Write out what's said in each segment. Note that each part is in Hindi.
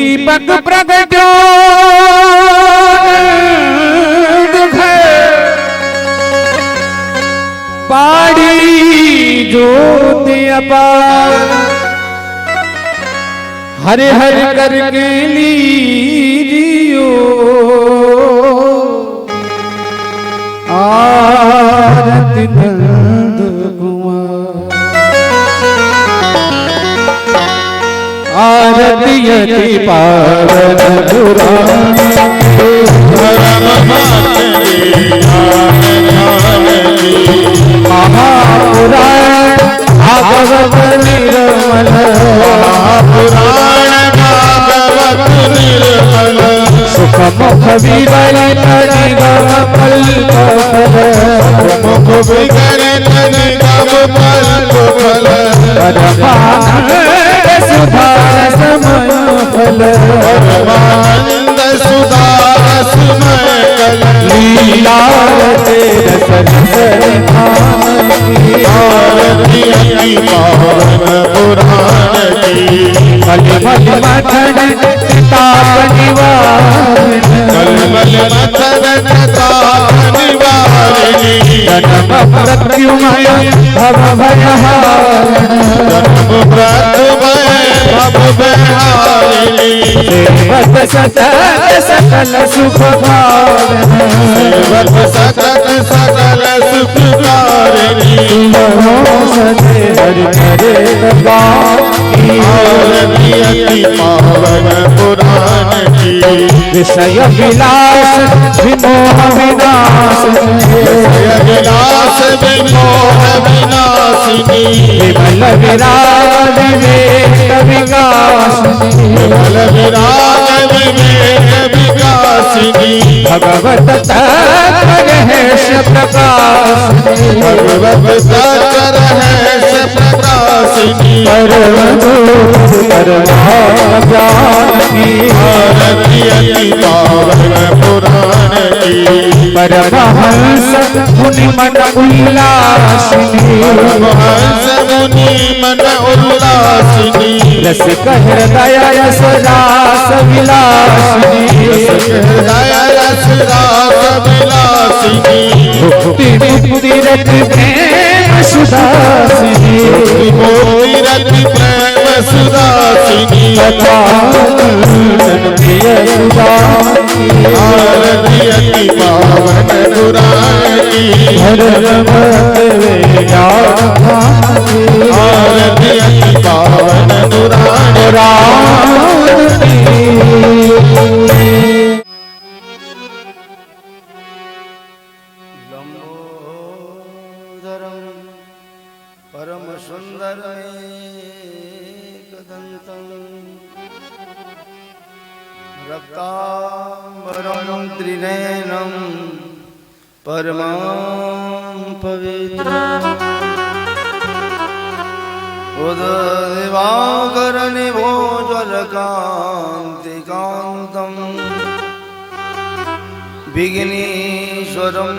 दीपक प्रगट्यो पाड़ी ज्योति अपार हरे हरे करके लीजियो आरती नंद कुमार आरती यति पावन पुराण महापुराण भागवत निर्मल महापुराण भागवत निर्मल सुख मुख विगलित निगम कल्प मुख विगलित निगम कल्प फल परमानंद सुधा समय फल परमानंद सुधा समय फल लीला तेरे आरती पावन पुराण की कलमल मथन ताप निवारण कलमल मथन ताप निवारणी जन्म मृत्युमय भव भयहारिणी जन्म मृत्युमय भव भयहारिणी सेवक सतत सकल सुख भावना सेवक सतत सकल सुख कारिणी सदे हरि हरे आरती पावन पुराण की विषय विलास विमोह विनाश विषय विलास विमोह विनाशिनी विमल विराग विवेक विकास विमल विराग विवेक विकासिनी भगवत तत्व रहस्य प्रकाश भगवत तत्व रहस्य प्रकाशिनी परम जानकी आरती पावन पुराण की परमहंस मुनि मन उल्लासिनी परमहंस मुनि मन उल्लासिनी रस हृदय रस रास विलासिनी रस हृदय रस रास विलासिनी मुक्ति मुक्ति रति प्रेम सुदासिनी मुक्ति रति प्रेम सुदासिनी प्रिय सुदासिनी आरती पावन पुराण की आरती पावन पुराण परम सुंदर एकदंतं रक्तांबरं त्रिनयनं परमं पवित्रं उदयदिवाकरनिभोज्वलकान्तिकान्तं विघ्नेश्वरं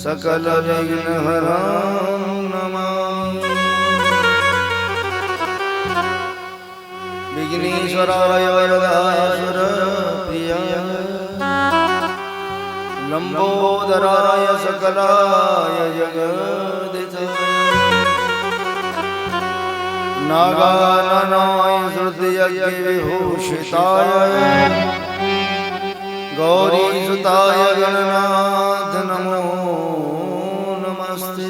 सकलविघ्नहरं नमामि विघ्नेश्वराय वरदाय सुरप्रियाय लंबोदराय सकलाय जगदिते नागाननाय श्रुतियज्ञविभूषिताय गौरीसुताय गणनाथ नमो नमस्ते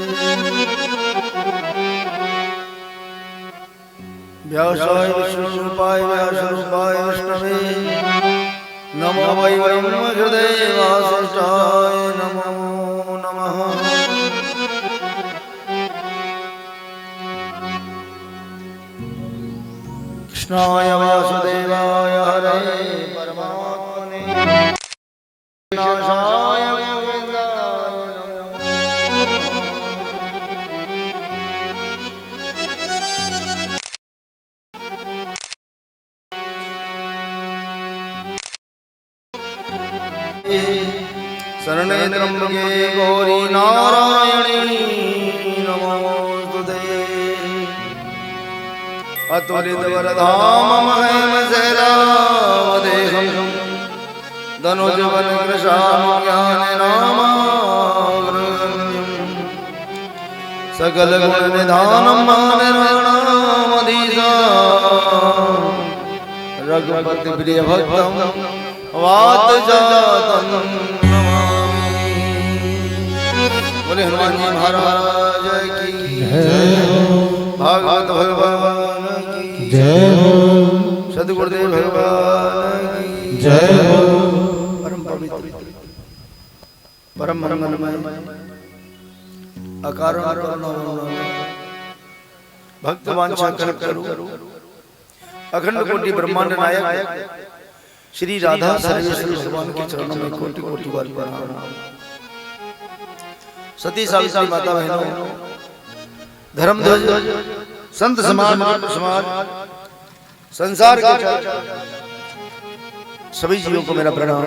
व्यासाय विष्णुरूपाय व्यासरूपाय विष्णवे नमो वै ब्रह्महृदयवासिष्ठाय नमो नमः कृष्णाय वासुदेवाय हरे परमात्मने नाशाय गोविन्दाय शरणे त्र्यंबके गौरी नारायणी नमोस्तुते अतुलित वरधाम महेम शैला धनुज बन कृशानुज्ञान रामाग्रगण्यं सकल गुण निधानम निर्गुणामधीशा रघुपति प्रिय भक्तम वात जातम नमामि। बोले हनुमान जी महाराज की जय हो, भागवत भगवान की जय हो, सद्गुरुदेव भगवान की जय हो। परम पवित्र परम मंगलमय अकारण भक्त वांछा करू अखंड कोटि ब्रह्मांड नायक श्री राधा सर्वेश्वर भगवान के चरणों में कोटि कोटि बार प्रणाम। सती सावित्री माता बहनों, धर्म ध्वज संत समाज संसार के सभी जीवों को मेरा प्रणाम।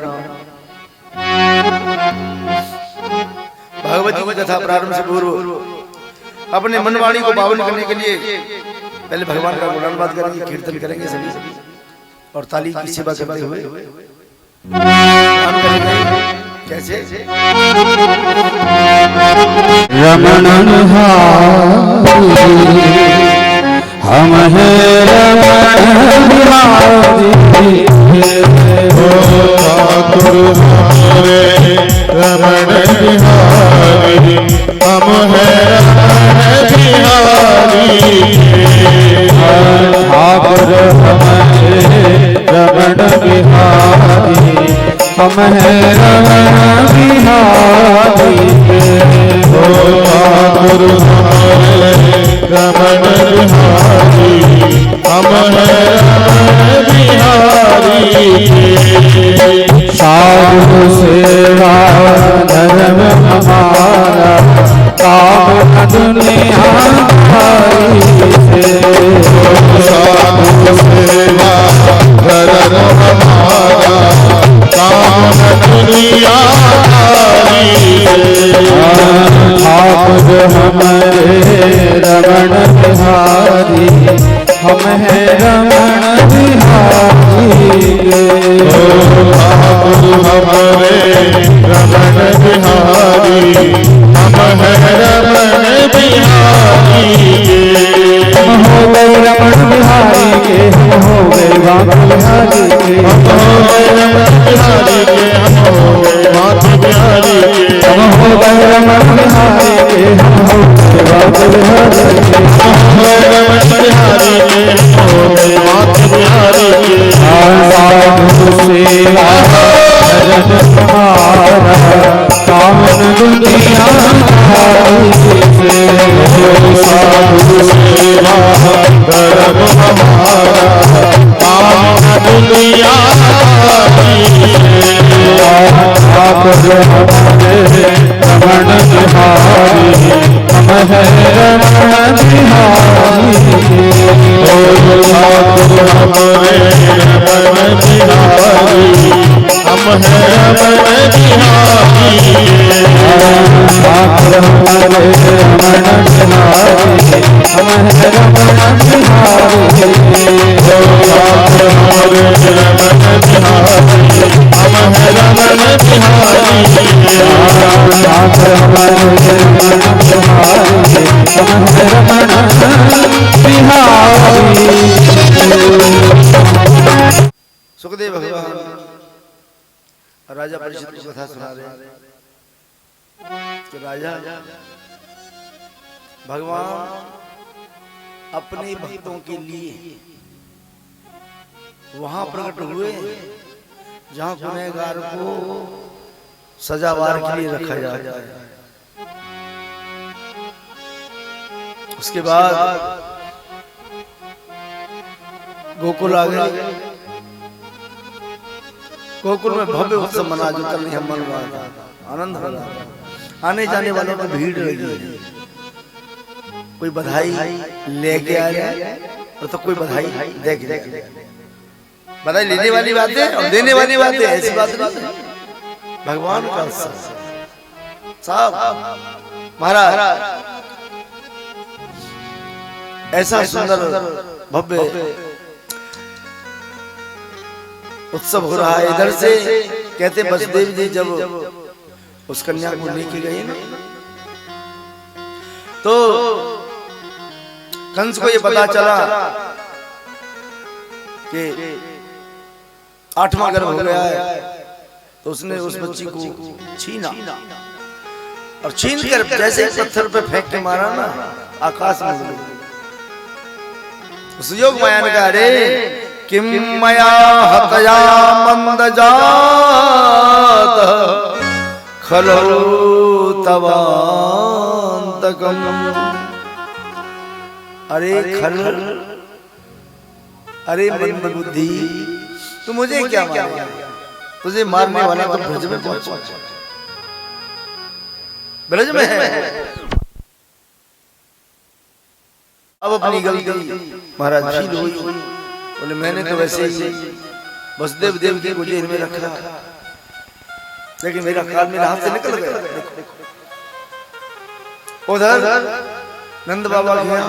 भगवत जी की कथा प्रारंभ से पूर्व अपने मनवाणी को पावन करने के लिए पहले भगवान का गुणानुवाद करेंगे, कीर्तन करेंगे सभी और ताली की सेवा करते हुए कैसे रमण हम है रमण बिहारी हो ठाकुर हमारे रमण बिहारी हम है रमण बिहारी ठाकुर हमारे रमण बिहारी हम है रमण बिहारी हो ठाकुर हमारे रमण बिहारी हम है रमण बिहारी साधु सेवा धर्म हमारा काम दुनिया से साधु सेवा धर्म हमारा काम दुनिया ठाकुर हमारे रमण बिहारी हम है रमण बिहारी ठाकुर हमारे रमण बिहारी हम है रमण बिहारी हो गए रमण बिहारी के हम हो गए बाप बिहारी के हम हो गए रमण बिहारी के हम हो गए बाप बिहारी के हम हो गए रमण बिहारी के हम हो गए बाप बिहारी के हम हो गए रमण बिहारी के हम हो गए बाप बिहारी के साधु सेवा धर्म हमारा कामन दुनिया से साधु सेवा धर्म हमारा कामन दुनिया ठाकुर हमारे रमण बिहारी हम है रमण बिहारी ठाकुर हमारे रमण बिहारी हम है रमण बिहारी ठाकुर हमारे रमण बिहारी हम है रमण बिहारी ठाकुर हमारे रमण बिहारी हम है रमण बिहारी ठाकुर हमारे रमण बिहारी हम है रमण बिहारी। सुखदेव भगवान राजा परीक्षित को कथा सुना रहे कि राजा भगवान अपने भक्तों के लिए वहां प्रकट हुए जहां गुनहगार को सजावार के लिए रखा जाता है। उसके बाद गोकुल आ गए। गोकुल में भव्य उत्सव मना जो कल नहीं हम मन रहा था, आनंद हो रहा था। आने जाने वालों में भीड़ लगी है। कोई बधाई लेके आ जाए और तो कोई बधाई दे के बधाई लेने वाली बात है और देने वाली बात है, ऐसी बात नहीं। भगवान का साहब महाराज ऐसा सुंदर भव्य उत्सव हो रहा है इधर से कि कहते वसुदेव जी जब उस कन्या को लेके गए ना, तो कंस को ये पता चला कि 8वां गर्भ हो गया है, तो उसने उस बच्ची को छीना और छीन कर जैसे पत्थर पे फेंक के मारा ना, आकाश में उड़ गई। उस योग माया ने कहा, अरे किम मया हतया मंद जात खलो तवांतकम। अरे खल, अरे मंद बुद्धि, तू मुझे क्या मारेगा? तुझे मारने वाला तो ब्रज में पहुंचा, ब्रज में है। अब अपनी गलती महाराज फील हुई, बोले मैंने तो वैसे ही वसुदेव देव की को जेल में रखा, लेकिन मेरा काल मेरे हाथ से निकल गया। उधर नंद बाबा के यहाँ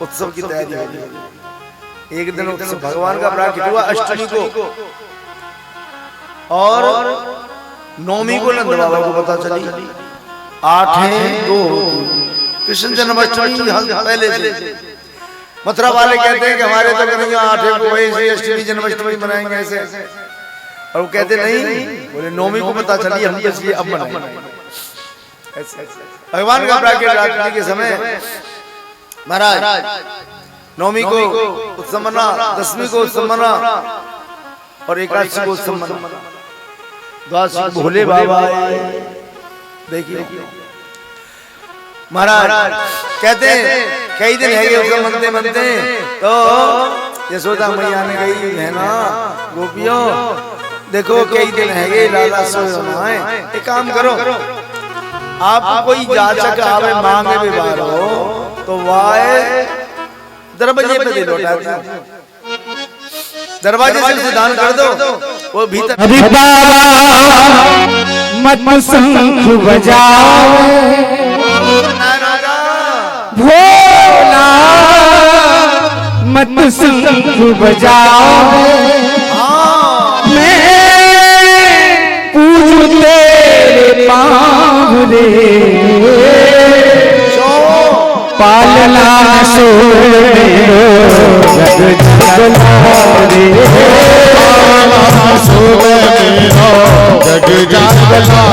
उत्सव की तैयारी हो रही। एक दिन उत्सव भगवान का प्राकट्य हुआ अष्टमी को, और नौमी को नंद बाबा को पता चली। 8-2 कृष्ण जन्माष्टमी पहले से। मथुरा वाले कहते हैं कि हमारे तो करेंगे 8 को वही अष्टमी जन्माष्टमी मनाएंगे ऐसे, और वो कहते नहीं, बोले नौमी को पता चली, हम इसलिए अब मनाएंगे। भगवान का प्राकट्य रात्रि के समय महाराज नौमी को उत्सव मना, 10वीं को उत्सव मना, और एकादशी को उत्सव मना, द्वादशी भोले बाबा। देखिए महाराज कहते हैं कई दिन है उत्सव मनते मनते, तो यशोदा मैया ने कही है ना गोपियों, देखो कई दिन है लाला सोए, एक काम करो, आप कोई जाचक आवे मांगे भी बारो, तो वाए दरवाजे पे दे लौटा दिया, दरवाजे से प्रदान कर दो, वो भीतर। अरे बाबा मत शंख बजाओ, भोला मत शंख बजाओ, मैं पूजू तेरे पाँव रे, पालना सो जग जगला रे, पालना सो जग जगला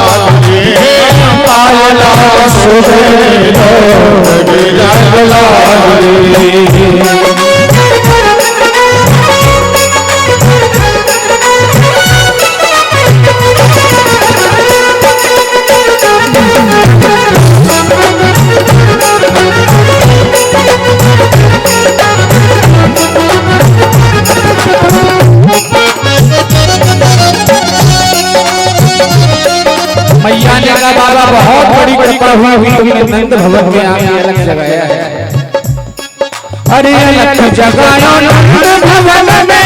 रे, पालना सो जग जगला रे। मैया ने कहा बाबा बहुत बड़ी कृपा हुई कि नंद भवन में आपने अलग जगाया है। अरे अलग जगाया नंद भवन में,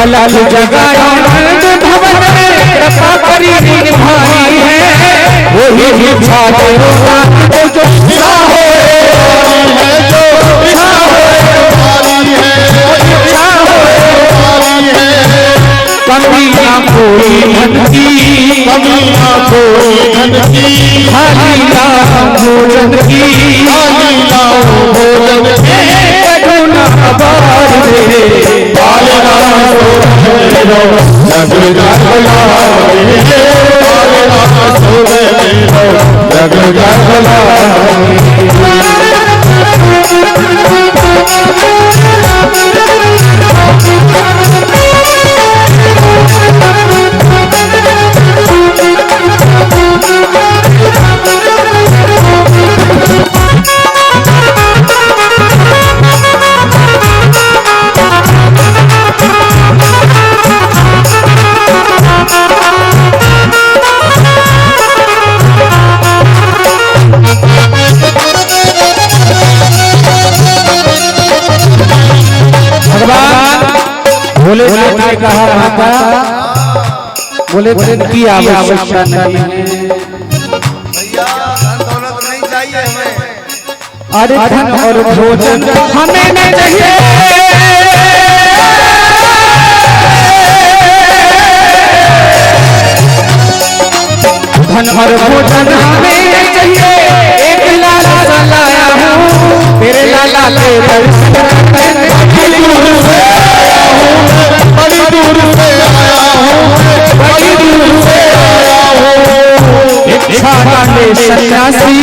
अलग जगाया नंद भवन में, कृपा करी निभाई है वही छाते होगा जो हो कमी ना कोई धन की, कमी ना कोई धन की, खाली नाम भोजन की, खाली नाम भोजन के गुना बार रे, पालना सो जग जगला रे, पालना सो जग जगला रे। बोले ने कहा माता, बोले धन की आवश्यकता नहीं है, भैया धन दौलत नहीं चाहिए हमें, अरे धन और भोजन हमें न चाहिए, धन और भोजन हमें न चाहिए। एक लाला सा लाया हूँ तेरे लाला के दर्शन करने, बड़ी दूर से आया हूँ, बड़ी दूर से आया हूँ, बड़ी दूर से आया हूँ। इच्छा डाले सन्यासी,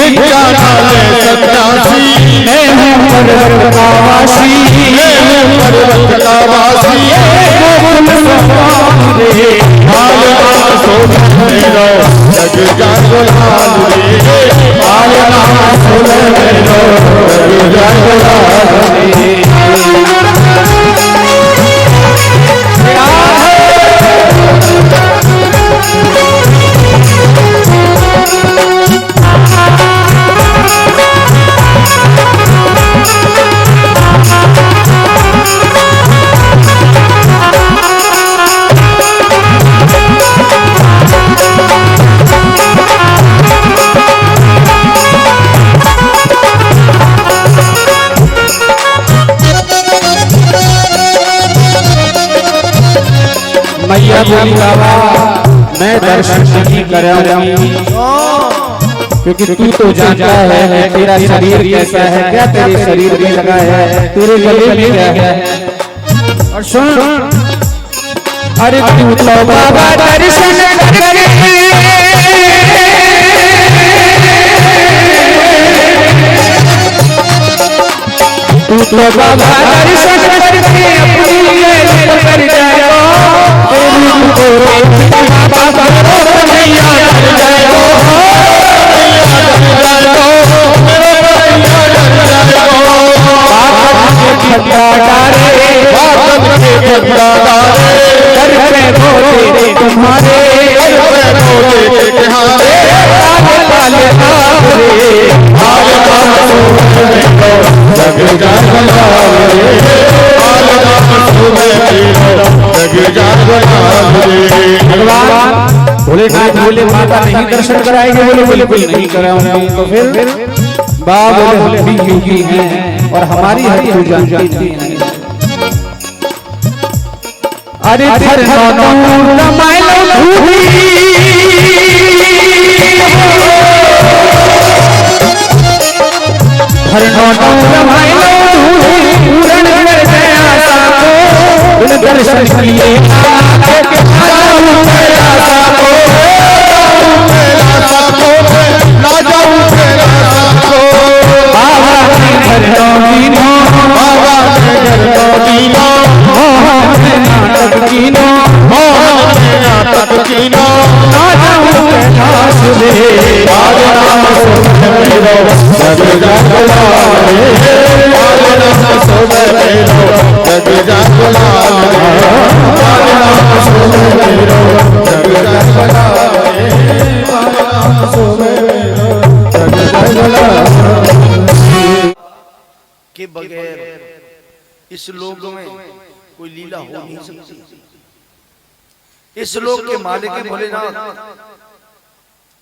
इच्छा डाले सन्यासी, मैं हूँ पर्वत का वासी, मैं हूँ पर्वत का वासी। गोकुल सवार रे हाल नाम सोच मेरो जग जाग लाल रे, हाल नाम सोच मेरो जग जाग लाल रे। मैया बोली बाबा मैं दर्शन नहीं कराऊंगी, क्योंकि तू तो जानता है तेरा शरीर कैसा है, क्या तेरे शरीर में लगा है, तेरे गले में क्या है। और सुन अरे तू तो बाबा दर्शन करके तू तो बाबा दर्शन करके अपनी कर जाएगा, बाबा मैया डर जाएगा, तुम्हारे भगवान भोलेनाथ बोले माता नहीं दर्शन कराएंगे, बोले बिल्कुल नहीं कराऊंगा। तो फिर बाबा बोले हम भी योगी हैं और हमारी हर पूजा जानती हैं। अरे धर नौनू मायलो भूमि धर नौनू मायलो भूमि पूर्ण कर दे आशा को, बिन दर्शन लिए के बगैर इस लोक में कोई लीला हो नहीं सकती। इस लोक के मालिक भोलेनाथ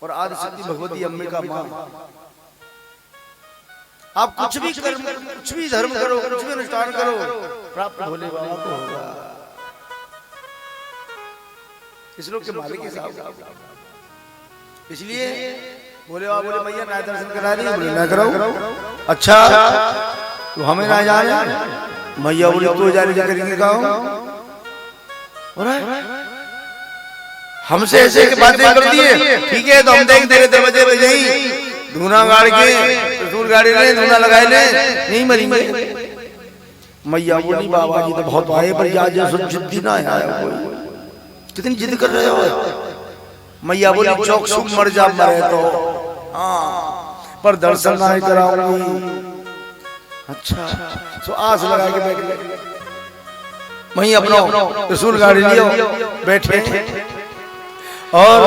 और आदिशक्ति भगवती अंबिका मां, आप कुछ भी कर्म, कुछ भी धर्म करो, कुछ भी अनुष्ठान करो, प्राप्त भोले बाबा को होगा। इस लोक के मालिक के साथ, इसलिए भोले बाबा बोले मैया ना दर्शन करा रही, बोले ना कराओ। अच्छा तो हमें ना जाने, मैया बोले तो जाने करेंगे गाँव, हमसे ऐसे की बातें कर दिए, ठीक है तो हम देख तेरे दरवाजे पे जाई धूना गाड़ के रसूल गाड़ी ले धूना लगाए ले, नहीं मरेंगे। मैया बोली बाबा जी तो बहुत आए पर आज जिद्दी ना आया कोई, कितनी जिद कर रहे हो। मैया बोली चौक सुख मर जा मरे तो हाँ पर दर्शन ना कराऊंगी। अच्छा तो आस लगा के बैठ गए, वहीं अपना रसूल गाड़ी लियो बैठे और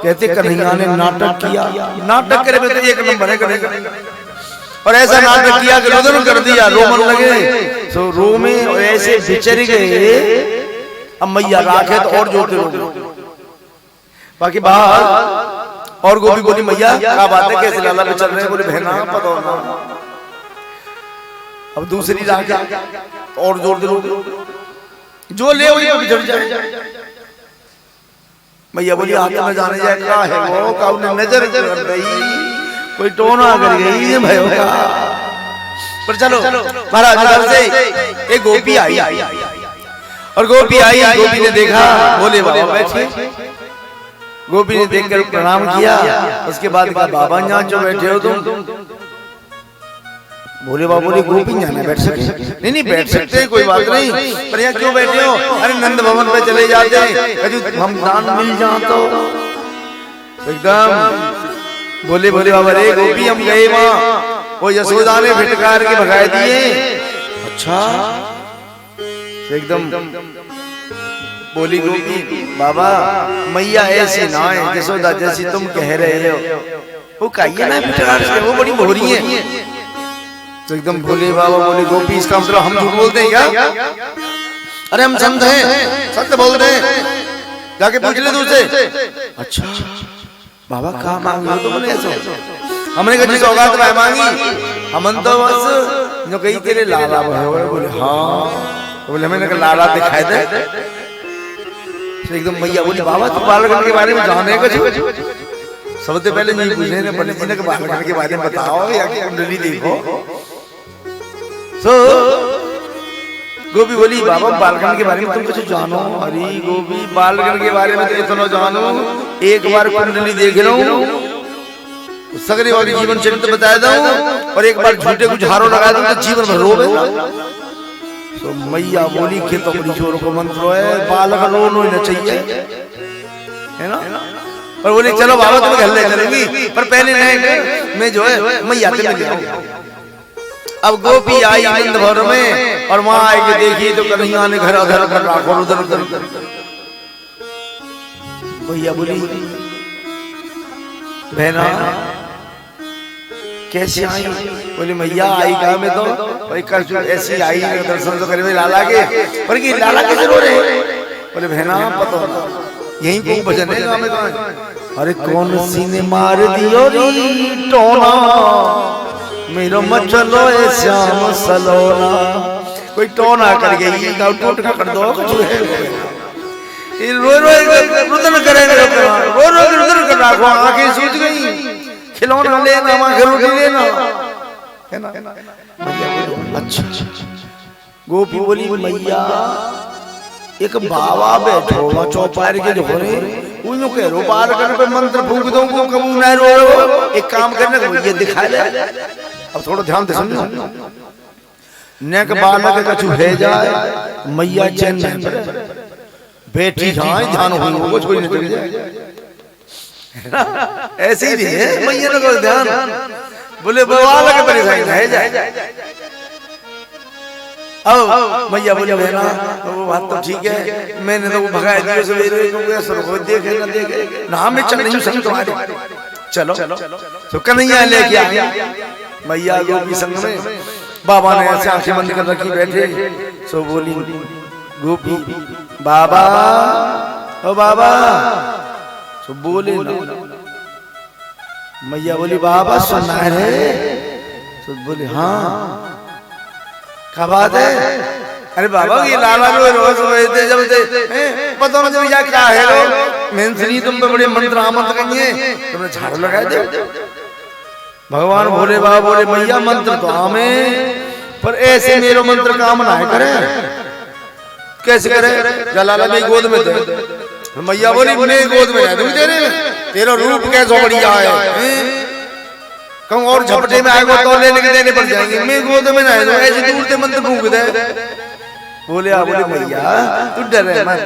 कहते कन्हैया ने नाटक किया, नाटक करे तो एक नंबर है करेगा। और ऐसा नाटक किया कि रोदन कर दिया, रोमन लगे तो रो में ऐसे बिचर गए। अब मैया राखे तो और जोते लोग, बाकी बाहर और गोपी बोली मैया क्या बात है, कैसे लाला पे चल रहे हैं? बोले बहना पता ना। अब दूसरी राह और जोर दे, जो ले वही बिछड़ जाए। मैया बोली हाथ में जाने जाए क्या है वो, का नजर कर रही, कोई टोना कर गई है भयो का। पर चलो महाराज उधर से एक गोपी आई, और गोपी आई, गोपी ने देखा बोले बाबा बैठे। गोपी ने देखकर प्रणाम किया, उसके बाद कहा बाबा यहाँ जो बैठे हो तुम? बोले बाबा बोले गोपी यहाँ नहीं बैठ सकते। नहीं बैठ सकते कोई बात नहीं, पर यहाँ क्यों बैठे हो? अरे नंद भवन पे चले जाते हैं, हम दान मिल जाओ तो एकदम। बोले बोले बाबा रे गोपी हम गए वहाँ, वो यशोदा ने फिटकार के भगाए दिए। अच्छा एकदम बोली गोपी बाबा मैया ऐसी ना है यशोदा जैसी तुम कह रहे हो, वो कहिए ना फिटकार से, वो बड़ी भोरी है। तो एकदम बोले बाबा बोले गोपी इसका मतलब हम झूठ बोलते हैं क्या? अरे हम संत हैं, सत्य बोलते हैं, जाके पूछ ले दूसरे। अच्छा बाबा कहा मांगी तो बोले ऐसा, हमने कहा जी सौगात में मांगी, हमन तो बस जो कही तेरे लाला भयो। बोले हाँ, बोले मैंने कहा लाला दिखाई दे। एकदम मैया बोली बाबा तू बालगण के बारे में जाने का सबसे पहले नहीं पूछे ना पंडित जी ने बालगण के बारे में बताओ या कुंडली देखो। गोपी बोली बाबा बालगण के बारे में तुम कुछ जानो? अरे गोपी बालगण के बारे में तो इतना जानो, एक बार कुंडली देख लो, सगरे वाली जीवन चरित्र बताया दूं, और एक बार झूठे कुछ हारो लगा दूं तो जीवन भर रोवे। तो मैया बोली कि तो बड़ी जोर को मंत्र है, बालक रोना ही न चाहिए, है ना? पर बोले चलो बाबा तुम्हें घर ले चलेंगी, पर पहले नहीं मैं जो है मैया के मिल जाऊं। अब गोपी आई नंद भवन में, और वहां आके देखी तो कन्हैया ने घर उधर कर रखा, उधर उधर। भैया बोली बहना कैसे आई? बोले मैया आई कहा मैं तो ऐसी आई दर्शन तो करे लाला के, पर कि लाला कैसे रो रहे? बोले बहना पता यही को भजन है में तो। अरे कौन सी ने मार दियो री टोना, मेरो मचलो ए श्याम सलोना। कोई टोना कर गई का टोट कर दो कुछ है, रो रो रुदन करेंगे, रो रो रुदन कर रखो, आंखें सूज गई, खिलौना लेना वहां रोटी लेना, है ना? अच्छा गोपी बोली मैया एक बाबा बैठो वहां चौपार के जो रे उन्हों कह रो बार कर पे मंत्र फूंक दो को कबू ना रो। एक काम करने को ये दिखा दे, अब थोड़ा ध्यान से समझो, नेक बालक कछु है जाए मैया चैन में बैठी जाए, ध्यान हो कुछ कोई नहीं जाए, ऐसे ही नहीं है मैया ने को ध्यान। बोले बालक परेशान है जाए। अब मैया बोले बहना वो बात तो ठीक है, मैंने तो भगाया दिया सवेरे को देखे ना देखे ना, मैं चल नहीं संग तुम्हारे, चलो तो कन्हैया लेके आए मैया गोपी संग में। बाबा ने ऐसे आंखें बंद कर रखी बैठे, सो बोली गोपी बाबा ओ बाबा, सो बोले ना। मैया बोली बाबा सुनना है? तो बोले हाँ क्या बात है? अरे बाबा ये लाला रोज रोते जब पता ना जब क्या है रो मैं सुनी तुम पे बड़े मंत्र आमंत्र कहिए, तुमने झाड़ू लगा दे। भगवान भोले बाबा बोले मैया मंत्र तो आमे, पर ऐसे मेरो मंत्र काम ना करे। कैसे करे? लाला मेरी गोद में थे। मैया बोली मेरी गोद में है तेरे, तेरा रूप कैसा बढ़िया है, कहूँ और झपटे में आएगा तो लेने के देने पड़ जाएंगे, मैं गोद में ना है ऐसे दूर से मंत्र फूंक दे। बोले बोले मैया तू डरे मत,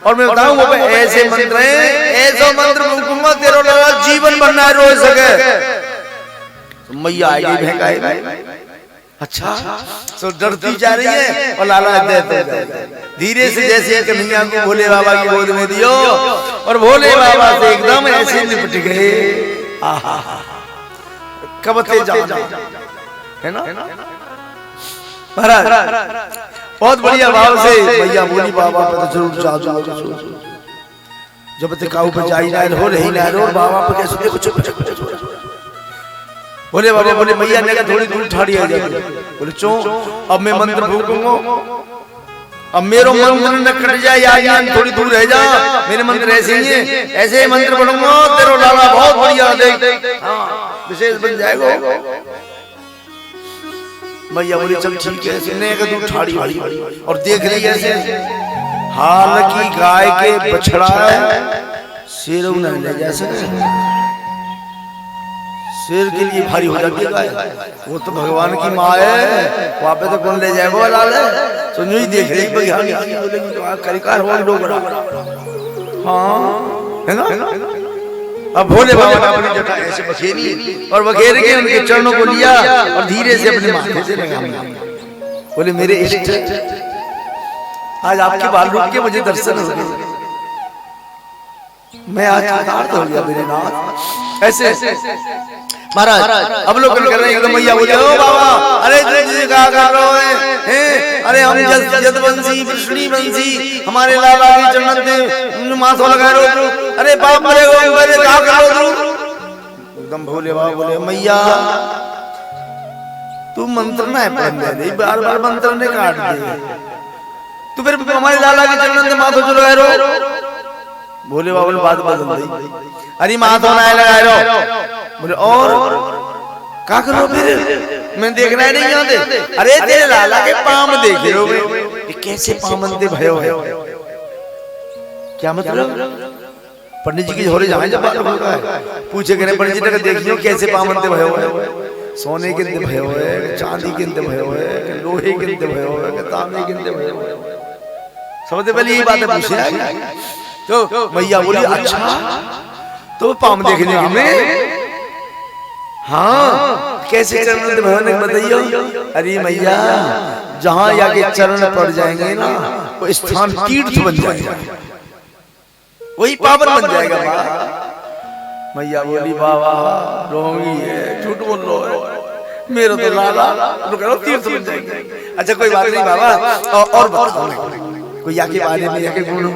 और मैं बताऊं वो ऐसे मंत्र है, ऐसा मंत्र फूंकूंगा तेरा लाला जीवन भर ना रो सके। मैया आएगी भगाएगी। अच्छा तो डरती जा रही है, और लाला धीरे से जैसे कन्हैया को भोले बाबा की गोद में दियो, और भोले बाबा से एकदम ऐसे लिपट गए। कबते जान है ना महाराज, बहुत बढ़िया भाव से मैया बोली बाबा पे तो जरूर जाओ। जब तक काऊ पे जाई ना हो रही ना रो बाबा पे कैसे देखो चुप चुप बोले बाबा बोले मैया ने थोड़ी दूर ठाड़ी आ जाए बोले चो अब मैं मंत्र फूकूंगा अब मेरो मंत्र न कट जाए या थोड़ी दूर रह जा मेरे मंत्र ऐसे ही है ऐसे ही मंत्र पढ़ूंगा तेरा लाला बहुत बढ़िया देख हां विशेष बन जाएगा मैया बोली चल ठीक है सुनने का दूर ठाड़ी और देख रही ऐसे हाल की गाय के बछड़ा शेरों न ले जा सके शेर के लिए भारी हो जाती है गाय वो तो भगवान की माँ है वहां पे तो कौन ले जाएगा लाल सुन ही देख रही भगवान बोलेगी तो करिकार हो लोग हाँ है ना अब भोले बाबा ने अपनी जटा ऐसे बखेरी और बखेर के उनके चरणों को लिया और धीरे से अपने माथे से लगा बोले मेरे इष्ट आज आपके बाल रूप के मुझे दर्शन हो गए मैं आज कृतार्थ हो गया मेरे नाथ ऐसे महाराज अब लोग कर रहे हैं मैया बोले ओ बाबा अरे जी क्या कर रहे हैं अरे हम जदवंशी कृष्णी वंशी हमारे लाला के चरणन में माथो लगा रहे हो अरे बाप मरे हो मेरे क्या कर रहे हो एकदम भोले बाबा बोले मैया तू मंत्र ना है पढ़ने नहीं बार-बार मंत्र ने काट दिए तू फिर हमारे लाला के चरणन में माथो जो लगा रहे हो भोले बाबा ने बात बदल दी अरे माथो ना लगा रहे हो बोले और क्या करो फिर मैं देखना ही नहीं आते अरे तेरे लाला के पाम देख रहे हो ये कैसे पामंदे भयो है क्या मतलब पंडित जी की झोरे जाए जब बात होगा पूछे करें पंडित जी ने देखियो कैसे पामंदे भयो है सोने के अंदर भयो है चांदी के अंदर भयो है लोहे के अंदर भयो है तांबे के अंदर भयो है सबसे पहले ये बातें पूछे तो मैया बोली अच्छा तो पाम देखने हमें हाँ कैसे चरण भवन बताइयो अरे मैया जहाँ या के चरण पड़ जाएंगे ना वो स्थान तीर्थ बन जाएगा वही पावन बन जाएगा मैया बोली बाबा रोंगी है झूठ बोल लो मेरा तो लाला करो तीर्थ बन जाएंगे अच्छा कोई बात नहीं बाबा और बताओ कोई याके बारे में याके गुण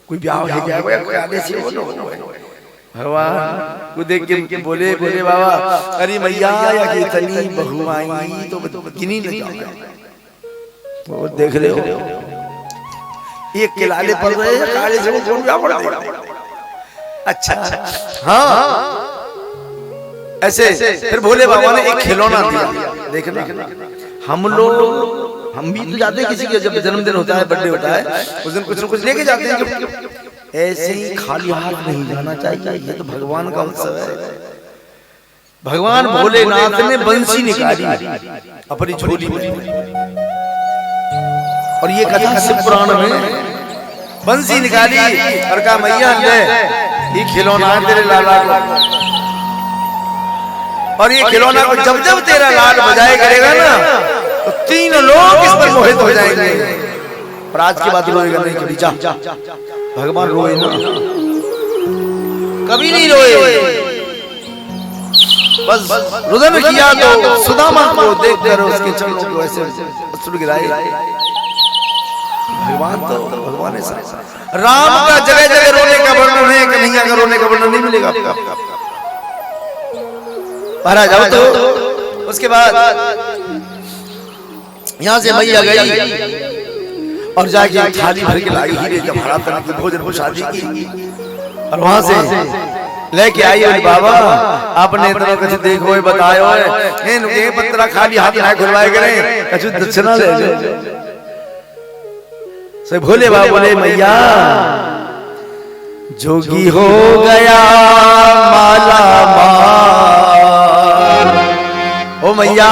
कोई ब्याह हो गया कोई आगे से बोलो भगवान को देख के बोले बोले बाबा अरे मैया या कि इतनी बहू आई तो गिनी नहीं जाओगे वो देख रहे हो ये किलाले पड़ रहे हैं काले से वो ब्याह पड़ रहा अच्छा हाँ ऐसे फिर भोले बाबा ने एक खिलौना दिया देखना हम भी तो जाते हैं किसी के जब जन्मदिन होता है बर्थडे होता है उस दिन कुछ न कुछ लेके जाते हैं ऐसे ही खाली हाथ नहीं जाना चाहिए ये तो भगवान का उत्सव है भगवान भोलेनाथ ने बंसी निकाली अपनी झोली में और ये कथा शिव पुराण में बंसी निकाली और कहा मैया ले ये खिलौना तेरे लाला को और ये खिलौना को जब जब तेरा लाल बजाए करेगा ना तो तीन लोग इस पर मोहित हो जाएंगे और आज की बात रोएगा नहीं कभी जा भगवान रोए ना कभी नहीं रोए बस रुदन किया तो सुदामा को देखकर उसके चरणों को ऐसे अश्रु गिराए भगवान ऐसा राम का जगह जगह रोने का वर्णन है कन्हैया का रोने का वर्णन नहीं मिलेगा आपका महाराज जाओ तो उसके बाद यहाँ से मैया गई और जाके थाली भर के लाई हीरे जवाहरात की भोजन को शादी की और वहां से लेके आई और बाबा आपने इतना कुछ देखो बतायो है इनके पत्रा खाली हाथ ना खुलवाए करें कुछ दक्षिणा ले लो से भोले बाबा बोले मैया जोगी हो गया माला माल ओ मैया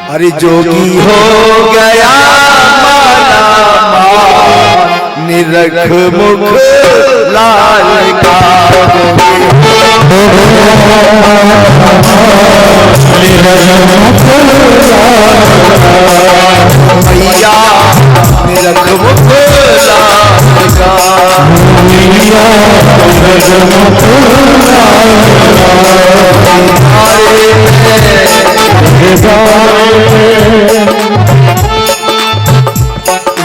अरे जोगी हो गया माला माल निरख मुख लाल का मैया निरख मुख लाल का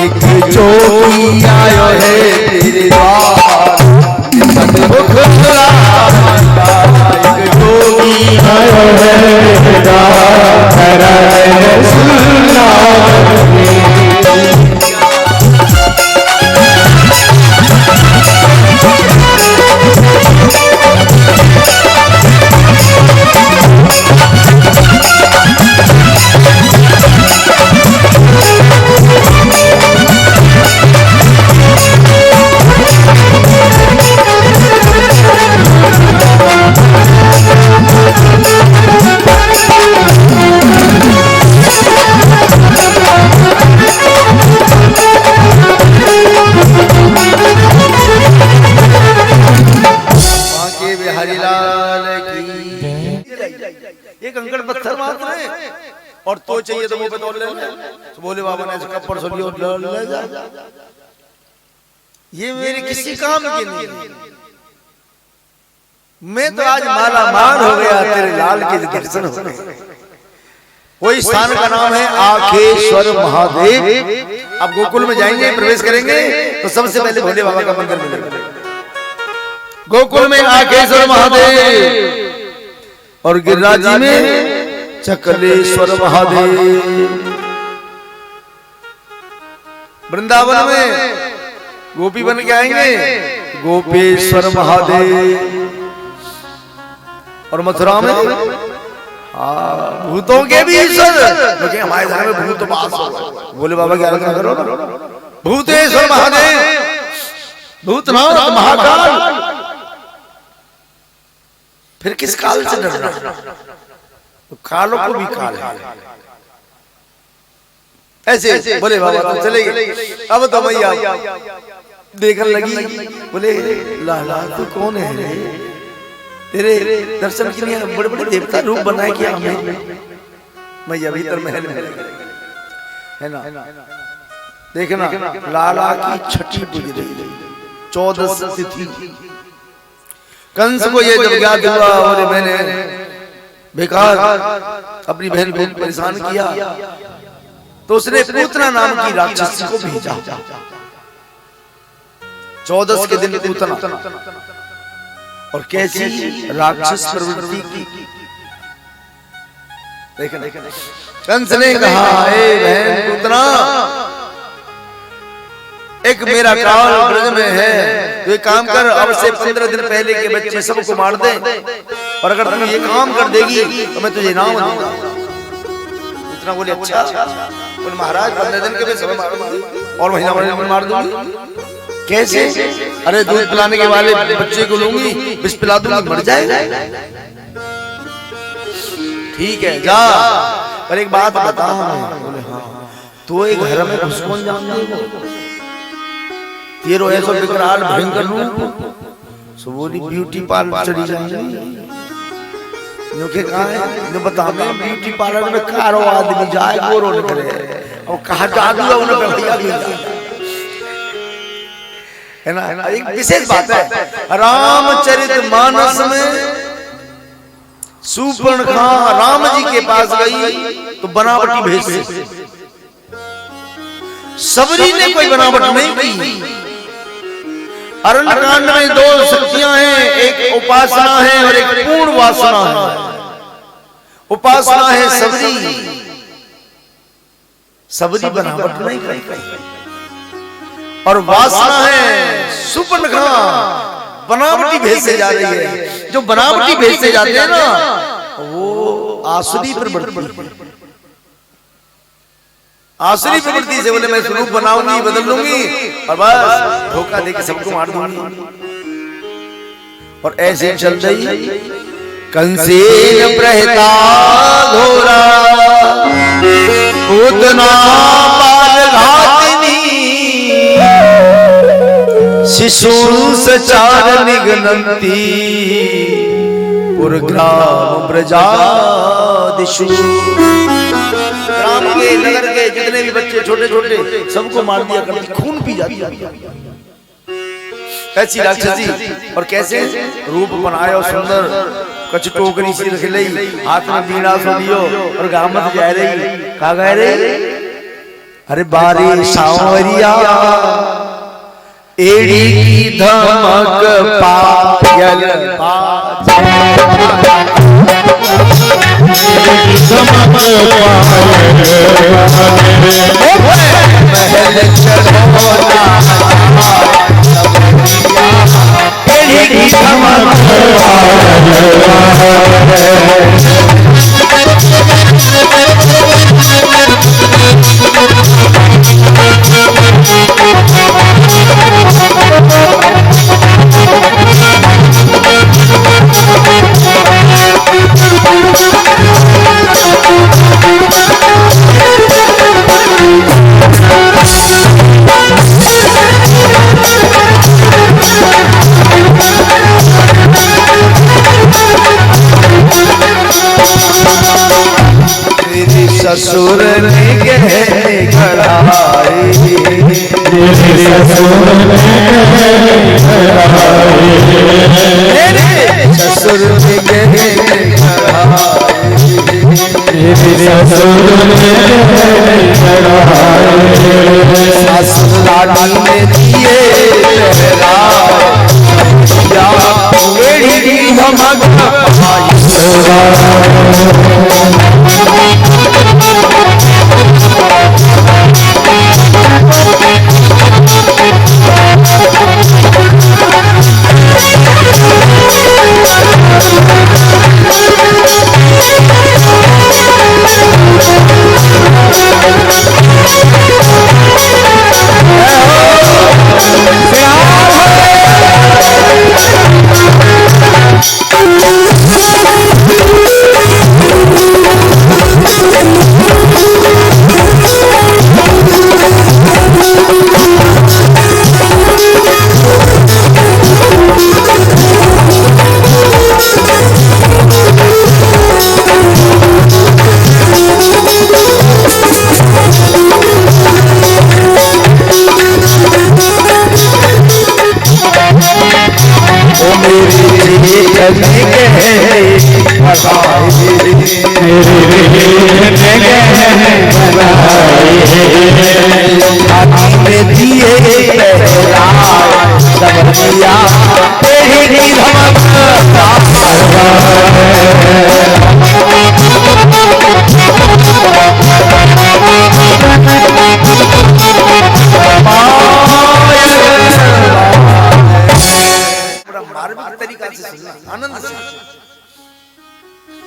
एक जोगी आयो है रहेगा शरण सुनना ये कंकड़ पत्थर मात्र है और तो चाहिए तो मुंह पे तोड़ ले तो बोले बाबा ने ऐसे कपड़ सोलियो ले जा ये मेरे किसी काम के नहीं है। मैं तो आज माला माल हो गया तेरे लाल के दर्शन हो गए। कोई स्थान का नाम है आखेश्वर महादेव। अब गोकुल में जाएंगे प्रवेश करेंगे तो सबसे पहले भोले बाबा का मंदिर मिलेगा। गोकुल में आखेश्वर महादेव और गिरिराज जी में चकलेश्वर महादेव। वृंदावन में गोपी बन के आएंगे गोपेश्वर महादेव। और मथुरा में भूतों के भी ईश्वर, क्योंकि हमारे घर में भूत वास हो। बोले बाबा की आराधना करो भूतेश्वर महादेव, भूतनाथ महाकाल। फिर किस काल से डरना? तो कालों को भी काल है। ऐसे बोले बाबा तो चले गए। अब तो भैया देखने लगी, बोले लाला तू कौन है रे? तेरे दर्शन के लिए बड़े बड़े देवता रूप बनाए क्या हमें? मैया भीतर महल में है ना। देखना लाला की छठी पूज रही 14 तिथि। कंस को ये जब ज्ञात हुआ और मैंने बेकार अपनी बहन को परेशान किया तो उसने पूतना नाम की राक्षसी को भेजा। 14 के दिन पूतना और कैसी राक्षस प्रवृत्ति की। देखना कंस ने कहा हे बहन पूतना, एक मेरा काल ब्रज में है, तो ये काम कर अब से 15 दिन पहले के बच्चे सबको मार दे और अगर तुम ये काम कर देगी तो मैं तुझे इनाम दूंगा। इतना बोले अच्छा। बोले महाराज 15 दिन के मैं सब मार दूंगी और महीना में मार दूंगी। कैसे? अरे दूध पिलाने के वाले बच्चे को लूंगी, विष पिला दूंगी, मर जाएगा। ठीक है जा, पर एक बात बता। बोले हाँ, तो एक घर में घुस कौन जानते? तेरो ऐसा विकराल भयंकर रूप। सो बोली ब्यूटी पार्लर चली जाएंगे। जो के कहा है जो बता मैं ब्यूटी पार्लर में कारो आदमी जाए गोरो न करे और कहा जादू है उन्हें भैया भी है ना। एक विशेष बात है रामचरितमानस में शूर्पणखा राम जी के पास गई तो बनावटी भेष से। सबरी ने कोई बनावट नहीं की। अरण्यकांड में 2 शक्तियां हैं, एक उपासना है और एक पूर्ण वासना है। उपासना है सबरी, सबरी बनावट नहीं करती। और वासना है शूर्पणखा बनावटी भेष से जा रही है। जो बनावटी भेष से जाते हैं ना वो आसुरी प्रवृत्ति। आसुरी प्रवृत्ति से बोले मैं स्वरूप बनाऊंगी, बदल लूंगी और बस धोखा देके सबको मार दूंगी। और ऐसे चल रही कंसेन प्रहता घोरा पूतना पाल घातिनी शिशु सचार निगनंती पुरग्राम ब्रजादिशु। ग्राम के नगर के जितने भी बच्चे छोटे छोटे सबको मार दिया करती, खून पी जाती। ऐसी राक्षसी। और कैसे रूप बनाया और सुंदर कछ टोकरी सी रख ली, हाथ में बीड़ा सुनियो और गामत जा रही। कहा गए रे? अरे बारी सांवरिया एड़ी की धमक पायल बाजे। ससुर ने गहने कढ़ाई, ससुर ने ससुर ने गहने सासुर लाडी ने दिए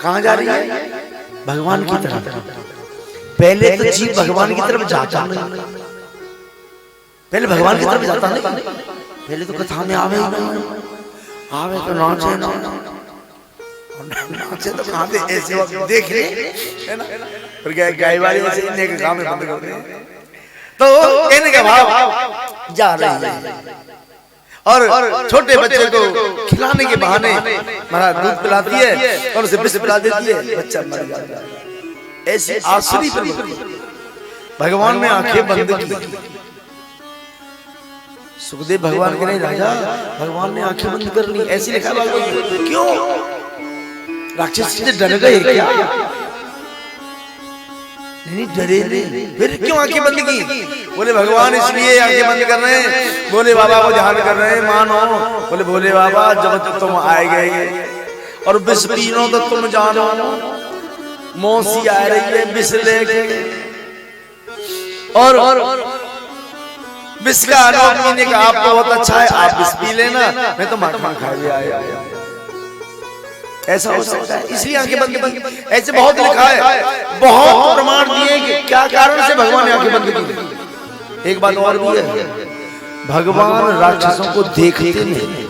कहाँ जा रही है? भगवान की तरफ। पहले तो जीव भगवान की तरफ जाता नहीं, पहले भगवान की तरफ जाता नहीं, पहले तो कथा में आवे ही नहीं, आवे तो नाचे ना, नाचे तो कहाँ पे ऐसे वक्त देख ले, है ना? फिर गाय वाली ऐसे इन्हें के काम में बंद कर दे, तो इनके भाव जा रही है और छोटे बच्चे को खिलाने के बहाने महाराज दूध पिलाती है और उसे विष पिला देती है, बच्चा मर जाता है। ऐसी आसुरी प्रवृत्ति भगवान ने आंखें बंद की। सुखदेव भगवान के नहीं राजा, भगवान ने आंखें बंद कर ली, ऐसी लिखा भगवान। क्यों? राक्षस से डर गए क्या? नहीं डरे नहीं, फिर क्यों आंखें बंद की? बोले भगवान इसलिए आंखें बंद कर रहे हैं, बोले बाबा को ध्यान कर रहे हैं, मानो। बोले भोले बाबा जब तक तुम आए गए और विष पीनो तो तुम जानो, मौसी आ रही है विष लेके और विष का अनुभव पीने का आपको बहुत अच्छा है, आप विष पी लेना, मैं तो माखन खा लिया आया। ऐसा हो सकता है, इसलिए आंखें बंद की। ऐसे बहुत लिखा है, बहुत प्रमाण दिए कि क्या कारण से भगवान ने आंखें बंद की। एक बात और भी है, भगवान राक्षसों को देखते नहीं,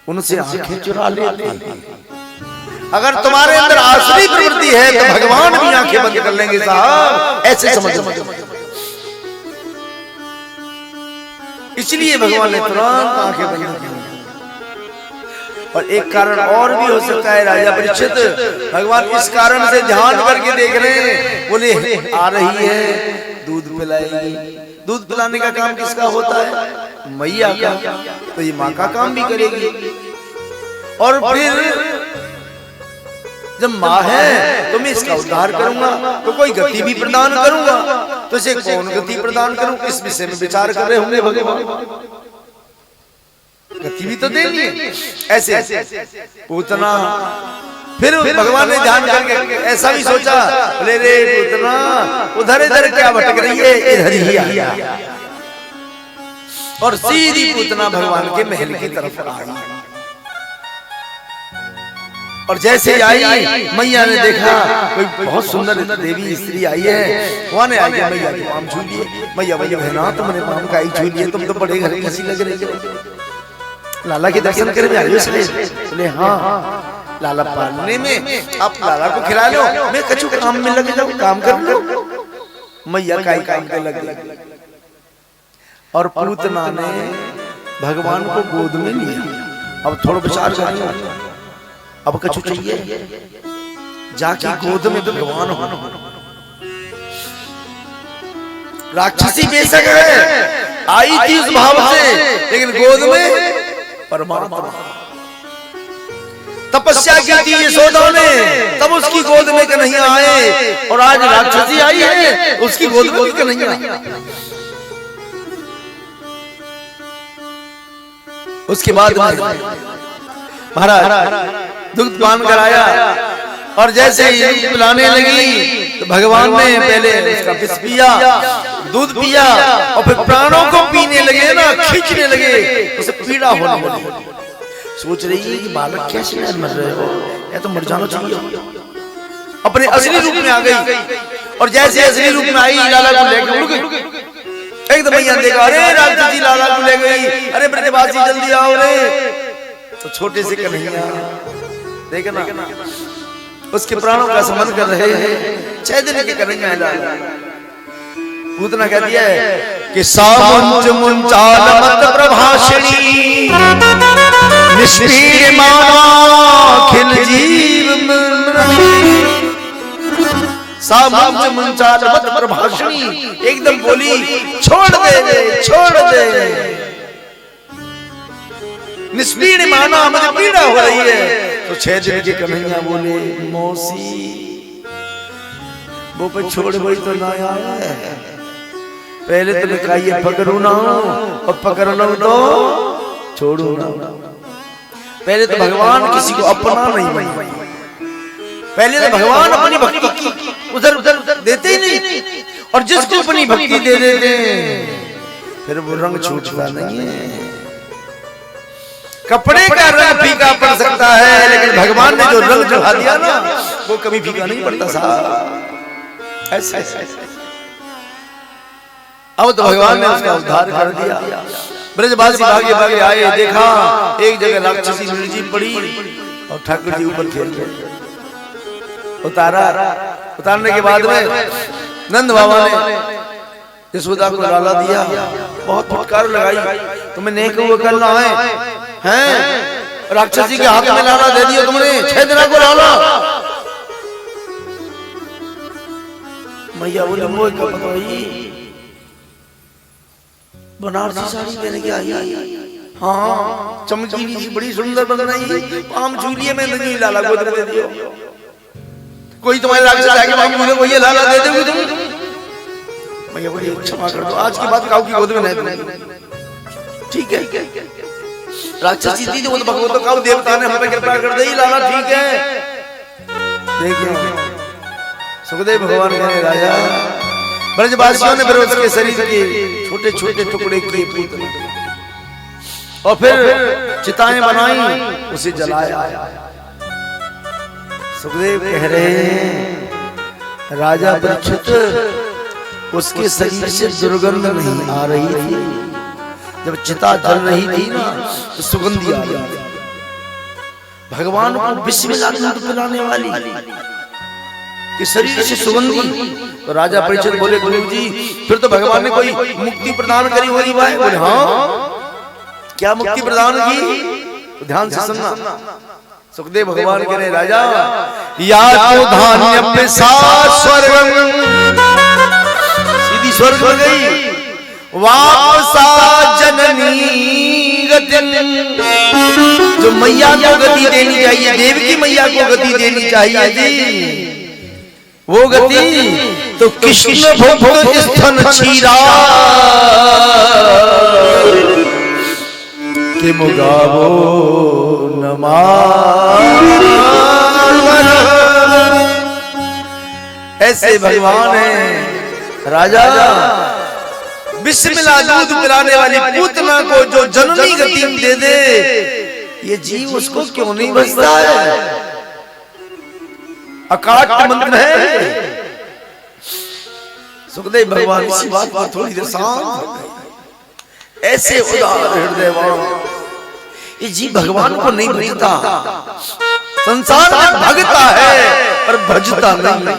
उनसे आंखें चुरा लेते हैं। अगर तुम्हारे अंदर आसुरी प्रवृत्ति है तो भगवान भी आंखें बंद कर लेंगे साहब, ऐसे समझ। इसलिए भगवान ने तुरंत आंखें बंद की। और एक कारण और भी हो सकता है राजा परीक्षित, भगवान इस कारण से ध्यान करके देख रहे हैं, बोले आ रही है दूध पिलाएगी। दूध पिलाने का काम किसका होता है? मैया का, तो ये माँ का काम भी करेगी। और फिर जब माँ है तो मैं इसका उद्धार करूंगा, तो कोई गति भी प्रदान करूंगा, तो इसे कौन गति प्रदान करूं, इस विषय में विचार कर रहे होंगे भगवान। गति भी तो देनी है ऐसे पूतना। फिर भगवान ने ध्यान करके ऐसा भी सोचा, बोले रे पूतना उधर इधर क्या भटक रही है, इधर ही आ। और सीधी पूतना भगवान के महल की तरफ आई। और जैसे ही आई मैया ने देखा कोई बहुत सुंदर देवी स्त्री आई है, वहां ने आके मैया के पाँव छू लिए। मैया भैया बहना तुमने पाँव का ही छू लिए, तुम तो बड़े घर कैसी लग रही हो, लाला के दर्शन करे आई हो। बोले हाँ लाला पालने में आप लाला को खिला लो, मैं कछु काम में लग जाऊं, काम कर लो। मैया का ही काम पे लग गई और पूतना ने भगवान को गोद में लिया। अब थोड़ा विचार करिए, अब कछु चाहिए जाके गोद में भगवान हो। राक्षसी बेशक है, आई थी उस भाव से, लेकिन गोद में परमात्मा। तपस्या की थी यशोदा ने, तब उसकी गोद में कन्हैया आए, और आज राक्षसी आई है उसकी गोद में कन्हैया। उसके बाद महाराज दूध पान कराया, और जैसे ही पिलाने लगी तो भगवान ने पहले उसका विष पिया, दूध पिया, और फिर प्राणों को पीने लगे ना, खींचने लगे, उसे पीड़ा होने लगी। सोच रही है कि बालक कैसे मर रहे हो, या तो मर जाना चाहिए। अपने असली रूप में आ गई, और जैसे असली रूप में आई लाला को लेकर उड़ गई। एकदम मैया देखा, अरे राक्षसी लाला को ले गई, अरे ब्रजवासी जल्दी आओ रे। तो छोटे से कन्हैया देखे ना उसके प्राणों का समन कर रहे हैं, 6 दिन के कन्हैया लाला। पूतना कहती है कि सामुंच मुंचाल मत प्रभाषणी निष्पीड माखिल जीव सामुंच मुंचाल मत प्रभाषणी, एकदम बोली छोड़ दे, छोड़ दे। निष्पीड माना मुझे पीड़ा हो रही है। तो 6 दिन के कन्हैया बोले मौसी वो पे छोड़ वही तो ना आया है, पहले तो लिखा ये पकड़ू ना और पकड़ लो तो छोड़ू ना। पहले तो भगवान किसी को अपना नहीं बना, पहले तो भगवान अपनी भक्ति की उधर उधर देते ही नहीं, और जिसको अपनी भक्ति दे देते फिर वो रंग छूटता नहीं है। कपड़े का रंग फीका पड़ सकता है, लेकिन भगवान ने जो रंग चढ़ा दिया ना वो कभी फीका नहीं पड़ता साहब। ऐसे अब तो भगवान ने उसका उद्धार कर दिया। ब्रजवासी भागे भागे आए, देखा एक जगह राक्षसी निर्जीव पड़ी और ठाकुर जी ऊपर खेल रहे। उतारने के बाद में नंद बाबा ने यशोदा को लाला दिया, बहुत फटकार लगाई, तुम्हें नेक हुआ करना है, राक्षसी के हाथ में लाला दे दिया तुमने, 6 दिन को लाला। मैया बोले मोह का बताई बनारसी साड़ी पहन के आई, हाँ चमकीली सी बड़ी सुंदर बन रही, पाम झूलिए में नहीं लाला गोद में दे दियो। कोई तुम्हारे राक्षस आके पाम झूले को ये लाला दे दोगे तुम? मैया बोली क्षमा कर दो, आज के बाद काऊ की गोद में नहीं दूंगी। ठीक है, राक्षसी थी वो तो भगवत काऊ देवता ने हम पे कृपा कर दी, लाला ठीक है। देखिए सुखदेव भगवान कहने राजा, ब्रजवासियों ने फिर उसके शरीर के छोटे छोटे टुकड़े किए पूतना, और फिर चिताएं बनाई, उसे जलाया। सुखदेव कह रहे हैं राजा परीक्षित, उसके शरीर से दुर्गंध नहीं आ रही थी, जब चिता जल रही थी ना तो सुगंधी आ रही थी। भगवान को बिस्मिल्लाह दूध पिलाने वाली कि शरीर से सुगंधी। तो राजा परीक्षित बोले गुरु जी फिर तो भगवान ने कोई मुक्ति प्रदान करी होगी भाई? बोले हाँ, क्या मुक्ति प्रदान की? तो ध्यान से सुनना। सुखदेव भगवान कह रहे राजा, या तो धान्य प्रसाद स्वर्ग, सीधी स्वर्ग में गई, वापसा जननी गति, जो मैया को गति देनी चाहिए, देव की मैया को गति देनी चाहिए जी, वो गति तो कृष्ण भक्त स्तन क्षीरा के मुगावो नमार। ऐसे भगवान है राजा, बिस्मिल्लाह दूध पिलाने वाली पूतना को जो जननी गति दे दे, ये जीव उसको क्यों नहीं बचता है? अकाट मंत्र है। सुखदेव भगवान इसी बात पर थोड़ी देर शांत हो गए। ऐसे उदार हृदयवान ये जीव भगवान को नहीं भजता, संसार में भगता है पर भजता नहीं।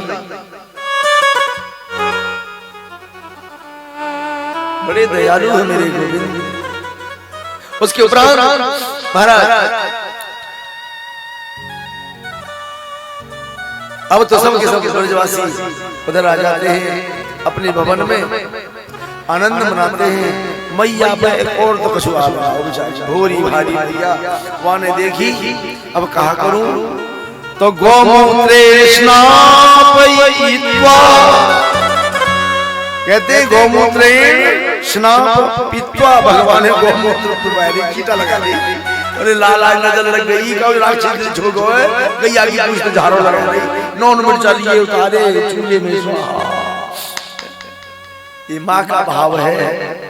बड़े दयालु है मेरे गोविंद। उसके उपरांत महाराज अब तो सब के सब ब्रजवासी उधर आ जाते हैं अपने भवन में, आनंद मनाते हैं। मैया पे एक और तो कछु आ रहा भोरी भारी मैया वहां ने देखी। अब कहा करूं तो गोमूत्रे स्नापयित्वा, कहते हैं गोमूत्रे स्नाप पित्वा, भगवान ने गोमूत्र कीटा लगा दी। अरे लाला नजर लग गई राक्षस छोड़ गए गैया की कुछ तो झाड़ो लगा गई। नौन मिर्चा लिए उतारे चूल्हे में स्वाहा। ये माँ का भाव है।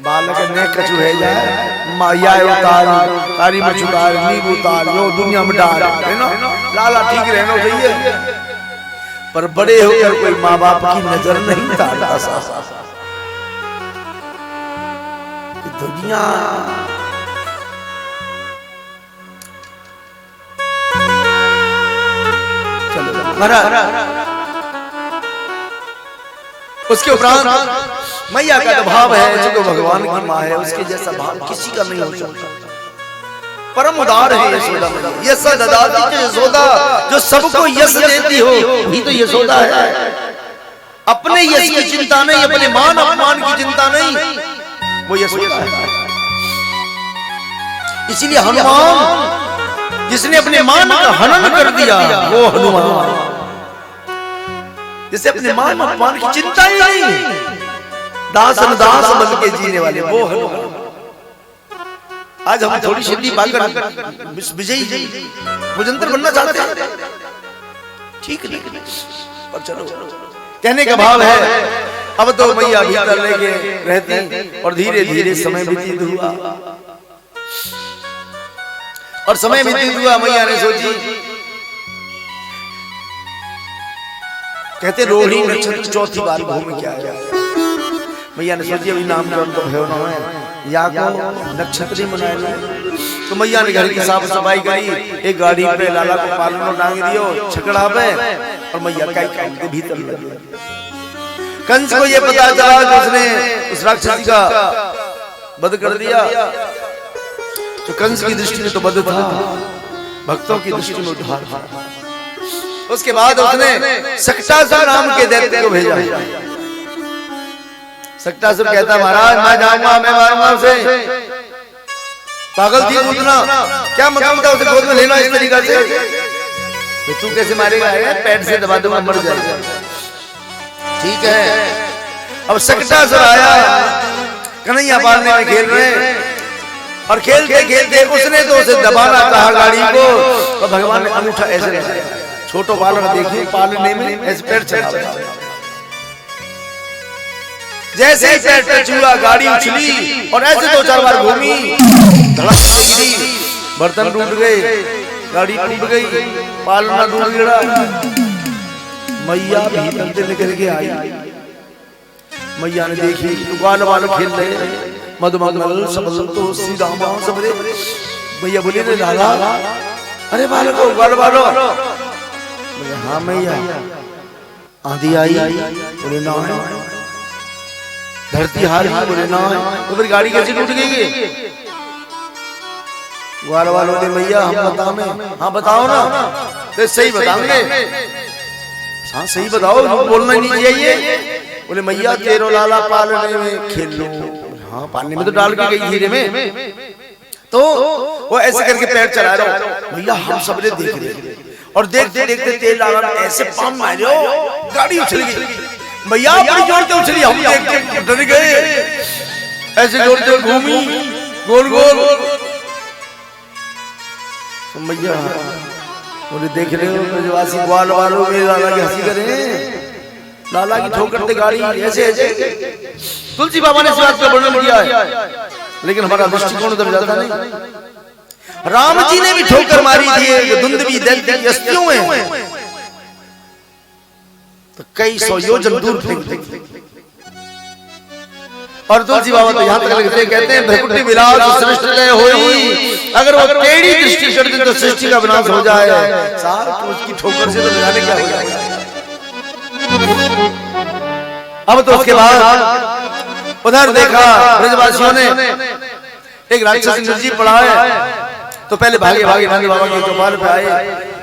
बालक ने कछु है जाए माया उतार कारी में उतार नींब उतार जो दुनिया में डाल है ना। लाला ठीक रहना चाहिए पर बड़े होकर कोई माँ बाप की नजर नहीं उतारता। दुनिया उसके उपरांत मैया का तो भाव है जो भगवान की माँ है उसके जैसा भाव किसी का नहीं हो सकता। परम उदार है यशोदा मैया। यशा ददाती च यशोदा, जो सबको यश देती हो वही तो यशोदा है। अपने यश की चिंता नहीं, अपने मान अपमान की चिंता नहीं, वो यशोदा है। इसीलिए हनुमान जिसने अपने मान का हनन कर दिया वो हनुमान, जिसे अपने मान अपमान की चिंता ही नहीं, दास बन के जीने वाले वो हनुमान। आज हम थोड़ी सिद्धि पाकर विजयी भुजंतर बनना चाहते हैं, ठीक नहीं पर चलो कहने का भाव है। अब तो मैया भीतर लेके रहती और धीरे धीरे समय व्यतीत हुआ। और समय व्यतीत हुआ मैया ने सोची, कहते रोहिणी नक्षत्र चौथी बार भूमि क्या है। मैया ने सोची अभी नाम जब तो भयो ना है या को नक्षत्र मनाए। तो मैया ने घर की साफ सफाई करी, एक गाड़ी पे लाला को पालनो टांग दियो छकड़ा पे और मैया का काम के भीतर लगी। कंस को ये पता चला कि उसने उस राक्षसी का वध कर दिया। तो कंस की दृष्टि में तो वध था, भक्तों की दृष्टि में उद्धार था। उसके बाद उसने सक्टासुर नाम के दैत्य को भेजा। सक्टासुर कहता महाराज मैं जाऊंगा, मैं मारूंगा उसे। पागल थी उतना, क्या मतलब था उसे गोद में लेना इस तरीका से? तो तू कैसे मारेगा? पैर से दबा दूंगा मर जाएगा। ठीक है। अब सक्टासुर आया, कन्हैया पालने में खेल रहे और खेलते खेलते उसने तो उसे दबाना चाहा गाड़ी को, तो भगवान ने अंगूठा ऐसे लगाया। छोटो बालक देखिए पालने में ऐसे पैर चला, जैसे ही पैर टच हुआ गाड़ी उछली और ऐसे दो चार बार घूमी, धड़क से गिरी, बर्तन टूट गए, गाड़ी टूट गई, पालना टूट गया। मैया भीतर से निकल के आई। मैया ने देखी बाल बाल खेल रहे, मधुमंगल सबल तो श्री राम सबरे। मैया बोली रे लाला, अरे बालको बाल बालो। हाँ मैया। आंधी आई? बोले ना। धरती हारी? बोले ना। तो फिर गाड़ी कैसे टूट गई? ग्वाल वालों ने मैया हम बताओ। हाँ बताओ ना। तो सही बताओगे? हाँ सही बताओ, बोलना नहीं चाहिए। बोले मैया तेरो लाला पालने में खेल लो। हाँ पालने में तो डाल के गई धीरे में, तो वो ऐसे करके पैर चला रहा। भैया हम सबने देख रहे और देखते देखते तेल लाला ने ऐसे पाम मारे, गाड़ी उछल गई। भैया बड़ी जोर से उछली, हम देखते डर गए। ऐसे जोर से घूमी गोल गोल। तो भैया बोले देख रहे हो ब्रजवासी ग्वाल वालों में लाला की हंसी करें, लाला की ठोकर दे गाड़ी ऐसे ऐसे। तुलसी बाबा ने इस बात का वर्णन किया है, लेकिन हमारा दृष्टिकोण उधर जाता नहीं। राम जी ने भी ठोकर मारी थी, दुंदुभी दैत्य अस्तियों में, तो कई सौ योजन दूर फेंक देंगे। और तुलसी बाबा तो यहाँ तक लिखते कहते हैं भ्रकुटी विलास सृष्टि जय होई, अगर वो टेढ़ी दृष्टि कर दे तो सृष्टि का विनाश हो जाए। साहब तो उसकी ठोकर से तो जाने क्या हो जाएगा। अब तो उसके बाद उधर देखा ब्रजवासियों ने एक राक्षस निर्जीव पड़ा है, तो पहले भागे भागे नंद बाबा के चौपाल पे आए।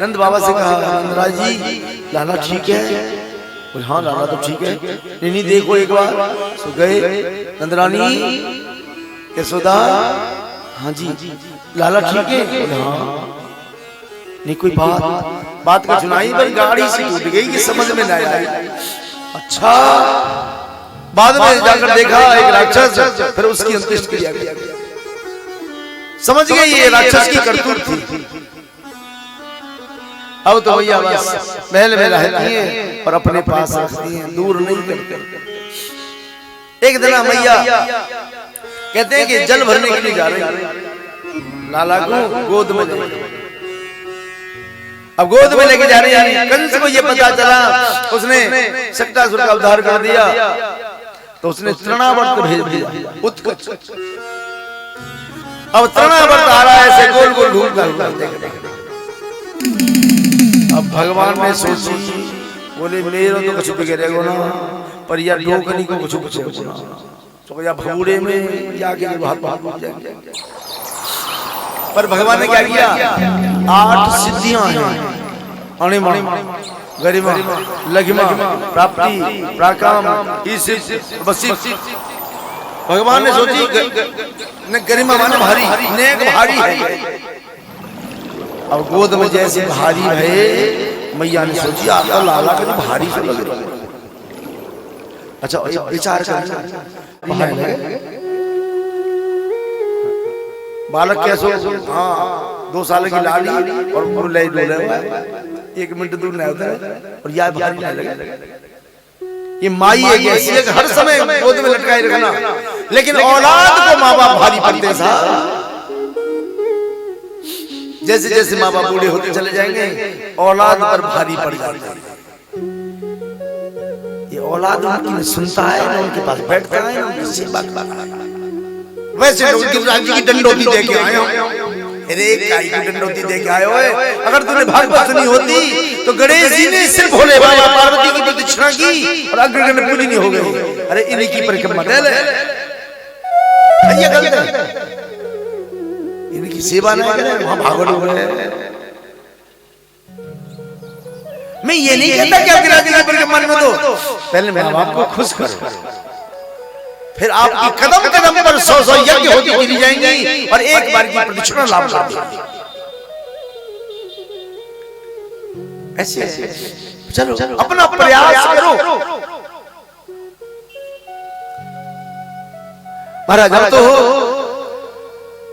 नंद बाबा से कहा नंदराज जी लाला ठीक है? बोले हाँ लाला तो ठीक है। नहीं देखो एक बार। सो गए नंदरानी यशोदा, हाँ जी लाला ठीक है? बोले हाँ। नहीं कोई बात का सुनाई, पर गाड़ी से टूट गई कि समझ में नहीं आई। अच्छा बाद में जाकर देखा एक राक्षस, फिर उसकी अंत्येष्टि किया गया। समझ गए ये राक्षस की करतूत थी। अब तो भैया बस महल में रहती हैं और अपने पास रखती हैं, दूर नहीं करते। एक दिन मैया कहते हैं कि जल भरने के लिए जा रही है, लाला को गोद में ले। अब गोद में लेके जा रही है, कंस को ये पता चला, उसने शक्टासुर का उद्धार कर दिया, तो उसने तृणावर्त भेज दिया उत्कच। अब तृणावर्त आ रहा है ऐसे गोल गोल घूमकर। अब भगवान ने सोची, बोले मेरे तो कुछ बिगड़ेगा ना, पर यार डोकनी को कुछ बचेगा ना, तो या भूरे में जाके बहुत बहुत जाएंगे। पर भगवान ने क्या किया, 8 सिद्धियां हैं, अणिमा, गरिमा, लघिमा, प्राप्ति, प्राकाम, वसिष्ठ। भगवान ने सोची गरिमा माने भारी, नेक भारी है। अब गोद में जैसे भारी है, मैया ने सोची आपका लाला का भारी से लग रहा है। अच्छा विचार कर बालक कैसे, हाँ 2 साल की लाली और ले डोले 1 मिनट दूर नहीं होता, और यह भारी नहीं लगे। ये माई एक ऐसी है हर समय गोद में लटकाए रखना, लेकिन औलाद को माँ बाप भारी पड़ते साहब। जैसे जैसे माँ बाप बूढ़े होते चले जाएंगे, औलाद पर भारी पड़ जाता है। ये औलाद उनकी सुनता है ना, उनके पास बैठता है ना, उनकी सेवा करता है। वैसे गिरिराज जी की दंडोती दे के आए हो, अरे काई की दंडोती दे के आए हो। अगर तूने भागवत सुनी होती तो गणेश जी ने सिर्फ भोले बाबा पार्वती की प्रदक्षिणा की और अग्रगण्य पूरी नहीं हो गई। अरे इन्हीं की परिक्रमा कर ले, ये गलत है। इनकी सेवा नहीं करें, वहां भागवत हो गए। मैं ये नहीं कहता कि आपके राज्य के मन में तो पहले माँ बाप को खुश करो, फिर आपकी कदम कदम पर 100 यज्ञ होती चली जाएंगी और एक बार की प्रदक्षिणा लाभ कर देंगे। ऐसे चलो अपना प्रयास करो। महाराज अब तो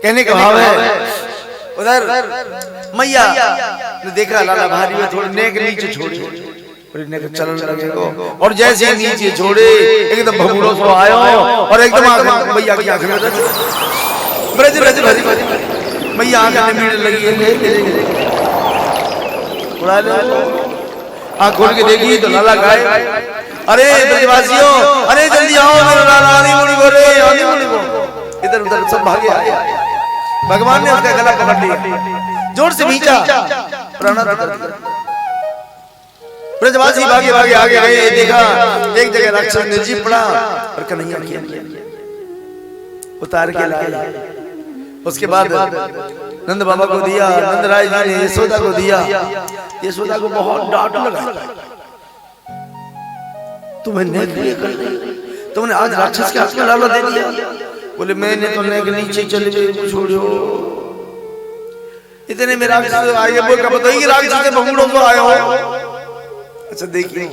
कहने का भाव है। उधर मैया ने देखा लाला भारी में, थोड़ी नेक नीचे छोड़ी और नेक चलन लगेगा, और जैसे नीचे छोड़े एकदम भगुड़ों से आयो और एकदम मैया की आंख में ब्रज ब्रज भरी भरी मैया आंख में लगी है। उड़ा लो, आंख खोल के देखी तो लाला गाय। अरे ब्रजवासियों, अरे जल्दी आओ, मेरा लाला आनी मुनि को रे, आनी मुनि को। इधर उधर सब भागे आए। भगवान ने उसका गला पकड़ लिया, जोर से खींचा, प्राणात कर दिया। ब्रजवासी भागे भागे आगे गए, देखा एक जगह राक्षस निर्जीव पड़ा और कन्हैया किया उतार के लाए। उसके बाद नंद बाबा को दिया, नंदराज जी ने यशोदा को दिया। यशोदा को बहुत डांट लगा, तुम्हें नेक कर दी, तुमने आज राक्षस के हाथ में लाला दे दिया। बोले मैंने तो नेक नीचे चले गए, छोड़ो। इतने में राक्षस आए, बोल का बताइए राक्षस के भंगड़ों को आया हो। अच्छा देखिए,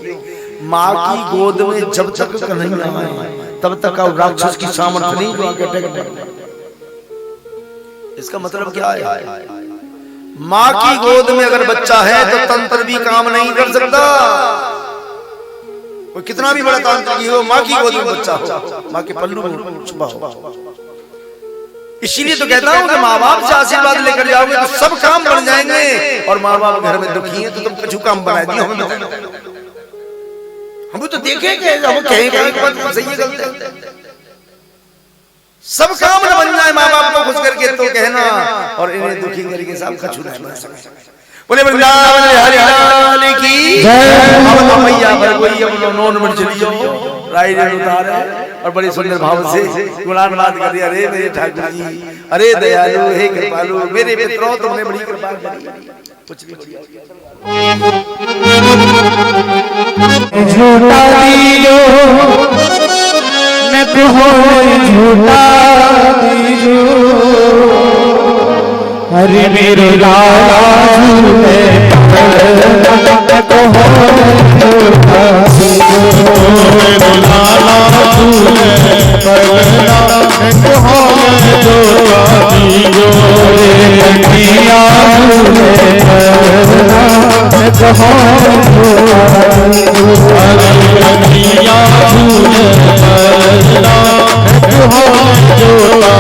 माँ की गोद में जब तक कन्हैया आए तब तक राक्षस की सामर्थ्य नहीं को आके टेक। इसका मतलब क्या है, माँ की गोद में अगर बच्चा है तो तंत्र भी काम नहीं कर सकता। कोई कितना भी बड़ा तांत्रिक हो, माँ की गोद में बच्चा हो, माँ के पल्लू में छुपा हो। इसीलिए तो कहता हूँ कि माँ बाप से आशीर्वाद लेकर जाओगे तो सब काम बन जाएंगे, और माँ बाप घर में दुखी है तो तुम कुछ काम बना दियो। हम तो देखे के हम कहें सही है गलत है। सब काम न बन जाए माँ बाप को खुश करके तो कहना और इन्हें दुखी करके सब कछु नहीं बन सकता। बोले वृंदावन बिहारी लाल की जय। मैया पर कोई अपनो नौन में चलियो राई रे उतारे और बड़ी सुंदर भाव से गुणानुवाद कर दिया। अरे मेरे ठाकुर जी, अरे दयालु, हे कृपालु, मेरे पितरों तुमने बड़ी कृपा करी। कुछ भी झूठा दीजो मैं तो हो झूठा दीजो, हरे मेरे लाला झूले मैं तो हो झूठा दीजो, मेरे लाला झूले मैं तो हो झूठा दीजो, मैया झूले मैं तो हो झूठा मैया झूले मैं तो हो झूठा।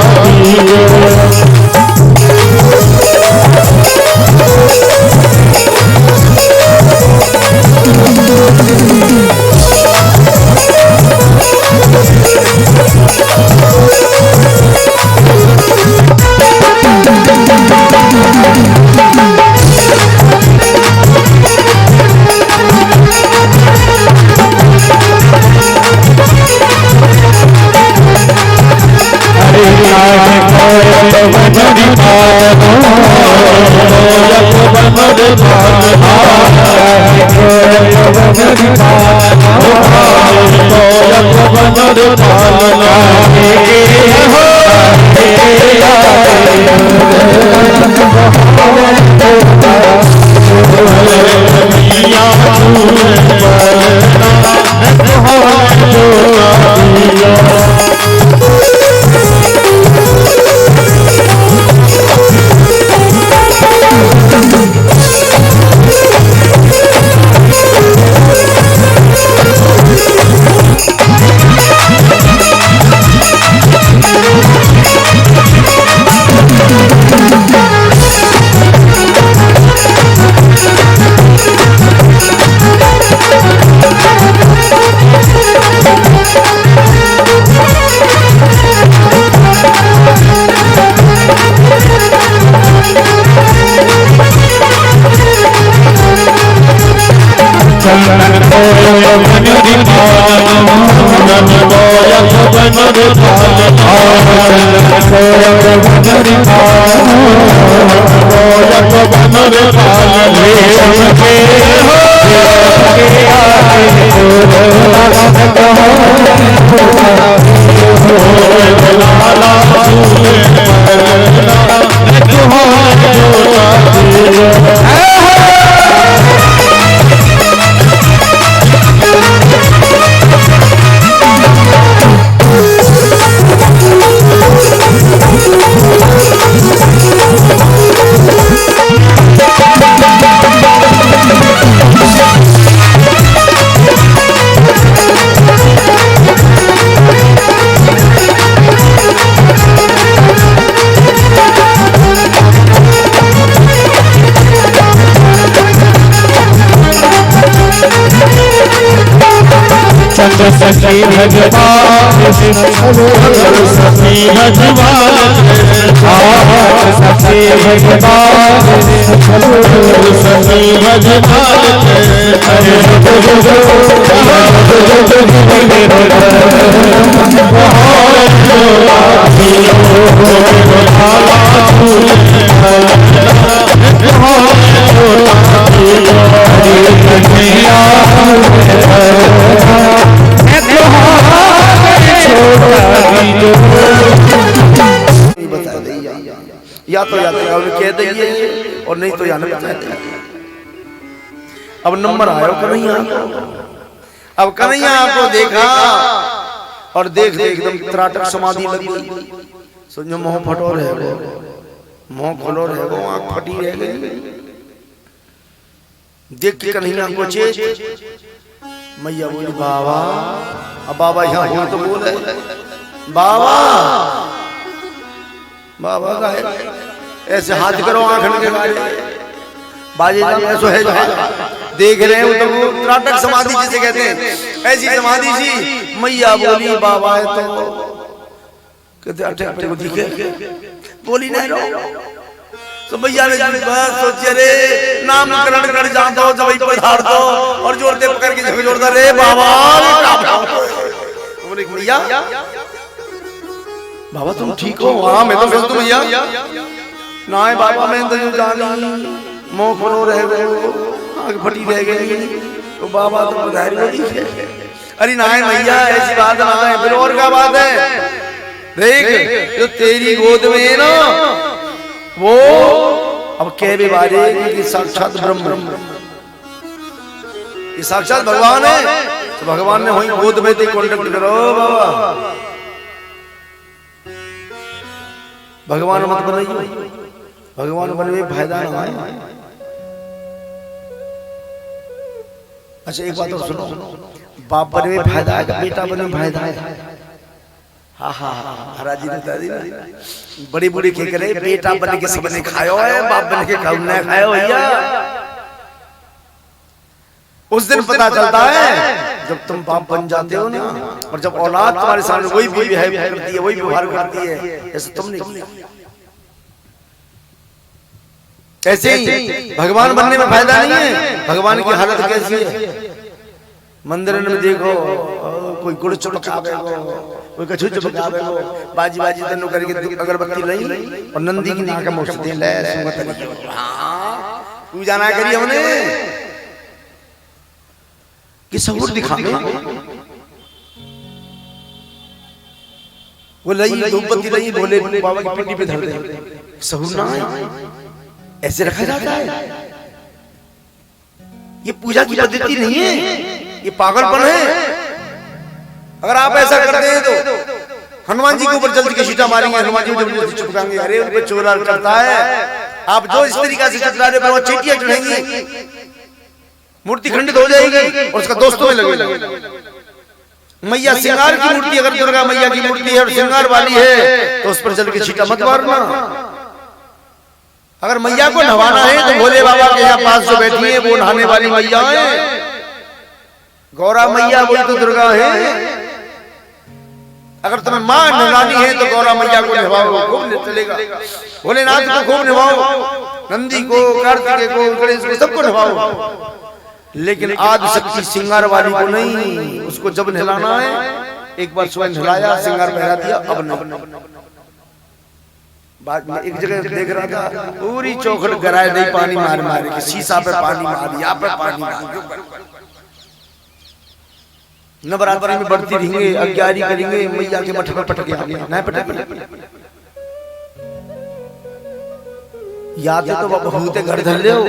सखी भगवान सखी भगवान सखी भगवान सखी बता दीजिए या तो याद कह दीजिए और नहीं तो याद बता दीजिए। अब नंबर आयो कन्हैया, अब कन्हैया को देखा और देख देख एकदम त्राटक समाधि लग गई। समझो मुंह फटो रह गो, मुंह खोलो रह गो, आंख फटी रह गई। देख के कन्हैया को चेत मैया बोली बाबा। अब बाबा यहाँ हो तो बोले बाबा बाबा का ऐसे हाथ करो आंखन के गाड़ी बाजे ऐसो है देख रहे हो तो वो त्राटक समाधि जिसे कहते हैं, ऐसी समाधि सी। मैया बोली बाबा है तो कहते अटक को दिखे बोली नहीं तो मैया ने बस सोचे रे नामकरण कर जाता हो जब पधार दो और जोड़ते पकड़ के जोड़ता रे बाबा बोले मैया बाबा तुम ठीक हो? हाँ मैं तो बोल दूं भैया ना है बाबा मैं तो जानी मुंह खोलो रह गए आंख फटी रह गई तो बाबा तो बधाई हो दी। अरे ना है भैया ऐसी बात ना है, फिर और क्या बात है? देख जो तेरी गोद में है ना वो अब कह भी बारे कि साक्षात ब्रह्म, ये साक्षात भगवान है। तो भगवान ने वही गोद में थे कॉन्टेक्ट करो बाबा, भगवान मत बनाइए, भगवान बने फायदा ना है। अच्छा एक बात और सुनो, बाप बने में फायदा है, बेटा बने में फायदा है। हाँ हाँ महाराज जी ने बता दी ना, बड़ी बूढ़ी क्या करे बेटा बने के सबने खायो है, बाप बने के कौन ने खायो भैया। उस दिन पता चलता है जब तुम बाप बन जाते हो ना, और जब औलाद तुम्हारे सामने वही बिहेव करती है, वही व्यवहार करती है जैसे तुम नहीं। ऐसे ही भगवान बनने में फायदा नहीं है। भगवान की हालत कैसी है? मंदिर में देखो कोई गुड़ चमकावे गो, कोई कछु चमकावे गो, बाजी बाजी तनु करके अगरबत्ती नहीं और नंदी की नाक में उठते ले सुगत नहीं। हां पूजा ना करी हमने कि सहूर दिखावे वो लई धूपबत्ती लई भोले बाबा की पिंडी पे धर दे, सहूर ना है, ऐसे रखा जाता है। ये पूजा की पद्धति नहीं है, ये पागलपन है। अगर आप ऐसा करते हैं तो हनुमान जी के ऊपर जल्दी के सीटा मारेंगे, हनुमान जी को जल्दी चुपकाएंगे, अरे उन पे चोरा चढ़ता है। आप जो इस तरीका से चढ़ा रहे हो चीटियां चढ़ेंगी, मूर्ति खंडित हो जाएगी और उसका दोस्तों में लगेगा। मैया श्रृंगार की मूर्ति, अगर दुर्गा मैया की मूर्ति है और श्रृंगार वाली है तो उस पर जल के छीटा मत मारना। अगर मैया को नहवाना है तो भोले बाबा के यहाँ पास जो बैठी है वो नहाने वाली मैया है। गौरा मैया वही तो दुर्गा है। अगर तुम्हें मां नहलानी है तो गौरा मैया को नहवाओ, खूब चलेगा। भोलेनाथ को खूब नहवाओ, नंदी को, कार्तिकेय को, गणेश को, सबको नहवाओ। लेकिन आदि शक्ति श्रृंगार वाली को नहीं, उसको जब नहलाना है एक बार स्वयं नहलाया, श्रृंगार पहना दिया, अब नहीं। बाद में एक जगह देख रहा था पूरी चौखट गराए नहीं, पानी मार मार के शीशा पे पानी मार, यहाँ पे पानी मार। नवरात्रि में बढ़ती रहेंगे, अग्यारी करेंगे, मैया के मठ पर पटके आगे नहीं पटके। याद है तो बहुत घर धर ले हो,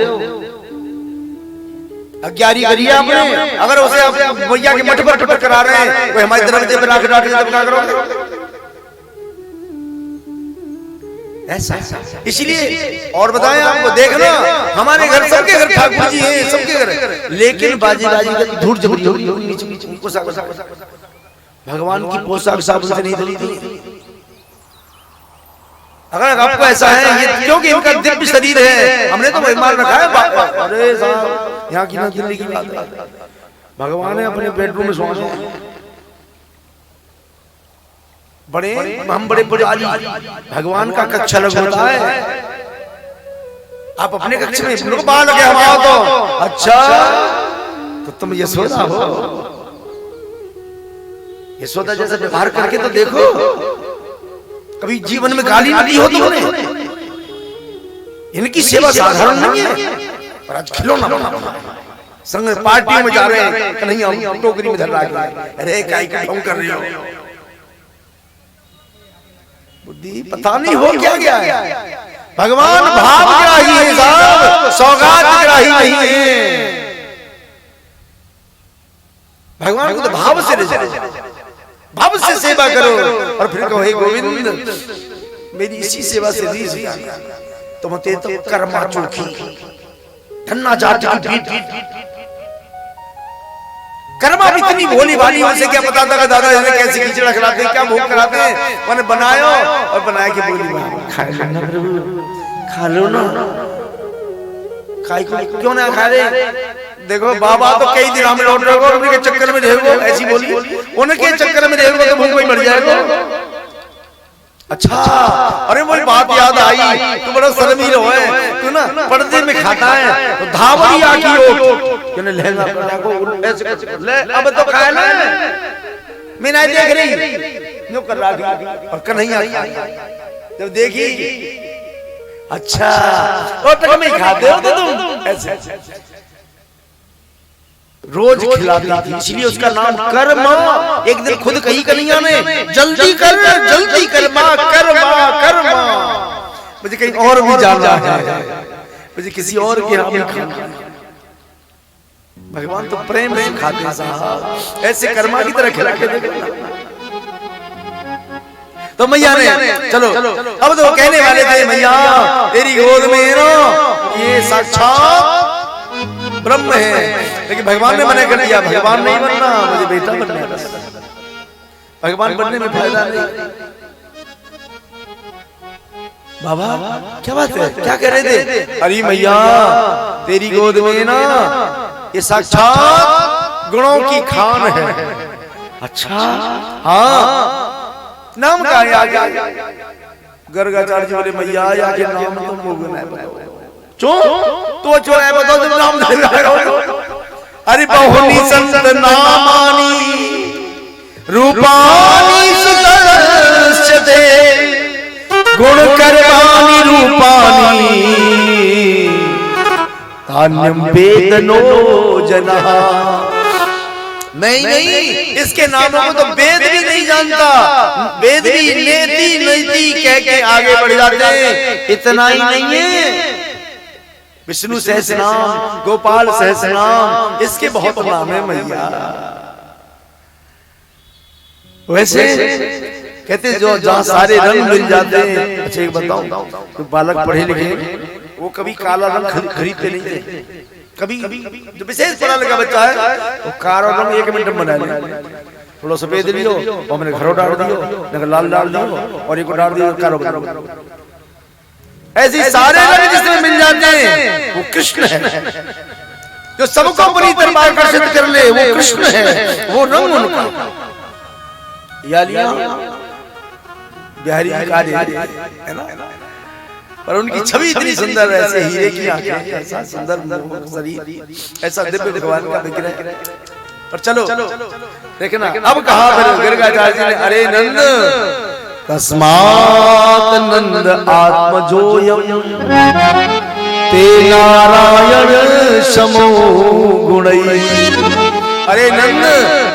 अग्यारी करिए आपने। अगर उसे आप मैया के मठ पर पटक करा रहे हैं, कोई हमारे दरवाजे पर आकर डांट क्या करोगे? ऐसा इसलिए और बताएं आपको, देखना हमारे घर सबके घर ठाकुर जी हैं, सबके घर, लेकिन बाजी बाजी का धूड़ जबरी होगी नीचे नीचे। भगवान की पोशाक साबुन से नहीं धुली थी। अगर आपको ऐसा है ये क्योंकि इनका दिव्य शरीर है, हमने तो महिमान रखा है। अरे साहब यहाँ की ना दिल्ली की बात है, भगवान है अपने बेडरूम में सोना, बड़े हम बड़े पुजारी, भगवान का कक्ष अलग होता है। आप अपने कक्ष में लोग बाहर लगे हम आओ तो अच्छा, तो तुम यशोदा हो, यशोदा जैसा व्यवहार करके तो देखो। कभी जीवन में गाली ना दी हो तुमने। इनकी सेवा साधारण नहीं है, पर आज खिलौना बना संग पार्टियों में जा रहे हैं, कन्हैया टोकरी में धर रहा है, अरे काय का ढोंग कर रही हो, बुद्धि पता नहीं हो क्या गया है। भगवान भाव ग्राही है साहब, सौगात ग्राही नहीं है। भगवान को तो भाव से ले जाओ, भाव से सेवा करो और फिर कहो हे गोविंद मेरी इसी सेवा से रीस तुम ते तो कर्मा चोखी धन्ना जाट की पीठ। कर्मा भी इतनी भोली भाली, उनसे क्या पता था दादा इन्हें कैसे खिचड़ा खिलाते हैं, क्या भोग कराते हैं। मैंने बनायो और बनाया कि बोली खा लो ना, क्यों ना खा रहे? देखो बाबा तो कई दिन हम लौट रहे हो, उनके चक्कर में रहेगो, ऐसी बोली, उनके चक्कर में रहेगो तो भूख मर जाएगा। अच्छा, अरे वही बात याद आई, तू बड़ा शर्मीला है, तू ना पर्दे में खाता है तो धावरी आकी हो क्यों लहंगा पहना को ऐसे ले, अब तो खाए ना, मैं नहीं देख रही नो कर रहा और कन्हैया जब देखी, अच्छा और तक में खाते हो तो तुम ऐसे रोज खिलाती थी, इसलिए उसका नाम कर माँ। एक दिन खुद कही कन्हैया ने, जल्दी कर माँ, कर माँ, मुझे कहीं और भी जाना है, मुझे किसी और के यहाँ भी खाना है। भगवान तो प्रेम से खाते हैं साहब, ऐसे कर्मा की तरह खिला के देखो। तो मैया ने चलो अब तो कहने वाले थे, मैया तेरी गोद में ना ये साक्षात ब्रह्म है, लेकिन भगवान ने मना कर दिया, भगवान नहीं बनना, मुझे बेटा बनना है बस, भगवान बनने में फायदा नहीं। बाबा क्या बात है, क्या कह रहे थे? अरे मैया तेरी गोद में ना ये साक्षात गुणों की खान है। अच्छा हाँ, नाम का है आगे? गर्गाचार्य जी बोले, मैया आगे नाम तो मोगन है, तो जो है बताओ, तुम नाम दे रहे हो। अरे बहुनी संत नामानी रूपानी सुदर्शते गुण कर्माणि रूपानी तान्यम वेदनो जनः। नहीं, इसके नामों को तो वेद भी नहीं जानता, वेद भी नेति कह के आगे बढ़ जाते हैं। इतना ही नहीं है, विष्णु सहस्रनाम, गोपाल सहस्रनाम, इसके बहुत नाम है मैया। वैसे कहते जो जहाँ सारे रंग मिल जाते हैं। अच्छा एक बताऊं, तो बालक पढ़े लिखे वो कभी काला रंग खरीदते नहीं थे, कभी जो विशेष पढ़ा लिखा बच्चा है वो काला रंग 1 मिनट में बना ले, थोड़ा सफेद लियो और मैंने घरों डाल दियो, लाल डाल दियो और एक डाल दियो, कारो। ऐसे सारे रंग जिसमें मिल जाते हैं वो कृष्ण है, जो सबको अपनी तरफ आकर्षित कर ले वो कृष्ण है, वो रंग उनका। या लिया बिहारी जी का है ना, पर उनकी छवि इतनी सुंदर है, ऐसे हीरे की आंखें, ऐसा सुंदर शरीर, ऐसा दिव्य भगवान का विग्रह। पर चलो देखना अब कहा फिर गर्गाचार्य जी ने, अरे नंद तस्मात् नंद आत्मजोयम ते नारायण समो गुणै। अरे नंद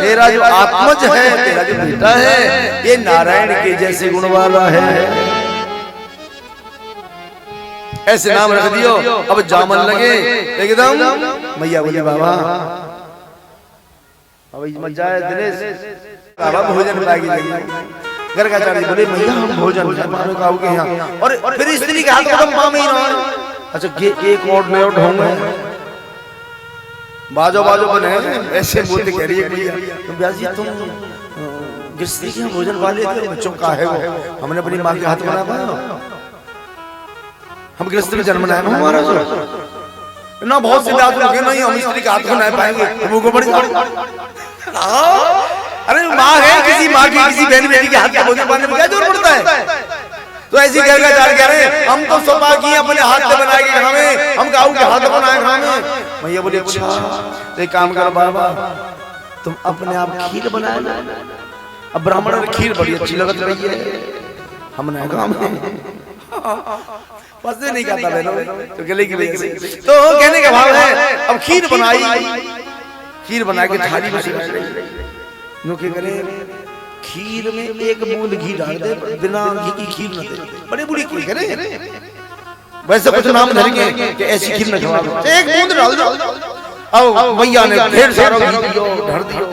तेरा जो आत्मज है, तेरा जो बेटा है, ये नारायण के जैसे गुण वाला है, ऐसे नाम रख दियो। अब जामन लगे एकदम। मैया बोले बाबा अब मत जाए दिनेश, बाबा भोजन लागी लगी। गर्गाचार्य बोले मैया हम भोजन के यहाँ, और फिर स्त्री के हाथ में मां में ही ना। अच्छा एक और नया ढोंगे बाजो बने ऐसे बोलते कह रही है भैया, तो ब्यास जी तुम गृहस्थी के भोजन वाले थे, बच्चों का है वो, हमने अपनी माँ के हाथ बना पाया, हम गृहस्थ में जन्म लाए हमारा ना। बहुत से ब्यास लोग नहीं हम स्त्री के हाथ बना पाएंगे, वो को बड़ी अरे माँ है, किसी माँ की किसी बहन बेटी के हाथ का भोजन पाने में क्या जरूर पड़ता है। तो ऐसी गर्गाचार्य कह रहे हैं हम तो सौभाग्य अपने हाथ से बनाए के खाने, हम गाँव के हाथ बनाए खाने। भैया बोले अच्छा तो एक काम करो बाबा, तुम अपने आप खीर बनाए ना। अब ब्राह्मण की खीर बड़ी अच्छी लगत रही है, हमने काम पसंद नहीं करता बहनों, तो गले की वजह से तो कहने का भाव है। अब खीर बनाई, खीर बना के थाली में नो के करे, खीर में एक बूंद घी डाल दे, बिना घी की खीर न दे, बड़ी बुरी खीर करे। वैसे कुछ नाम धरेंगे कि ऐसी खीर न खिलाओ, एक बूंद डाल दो। अब भैया ने ढेर सारा घी दियो, ढर दियो।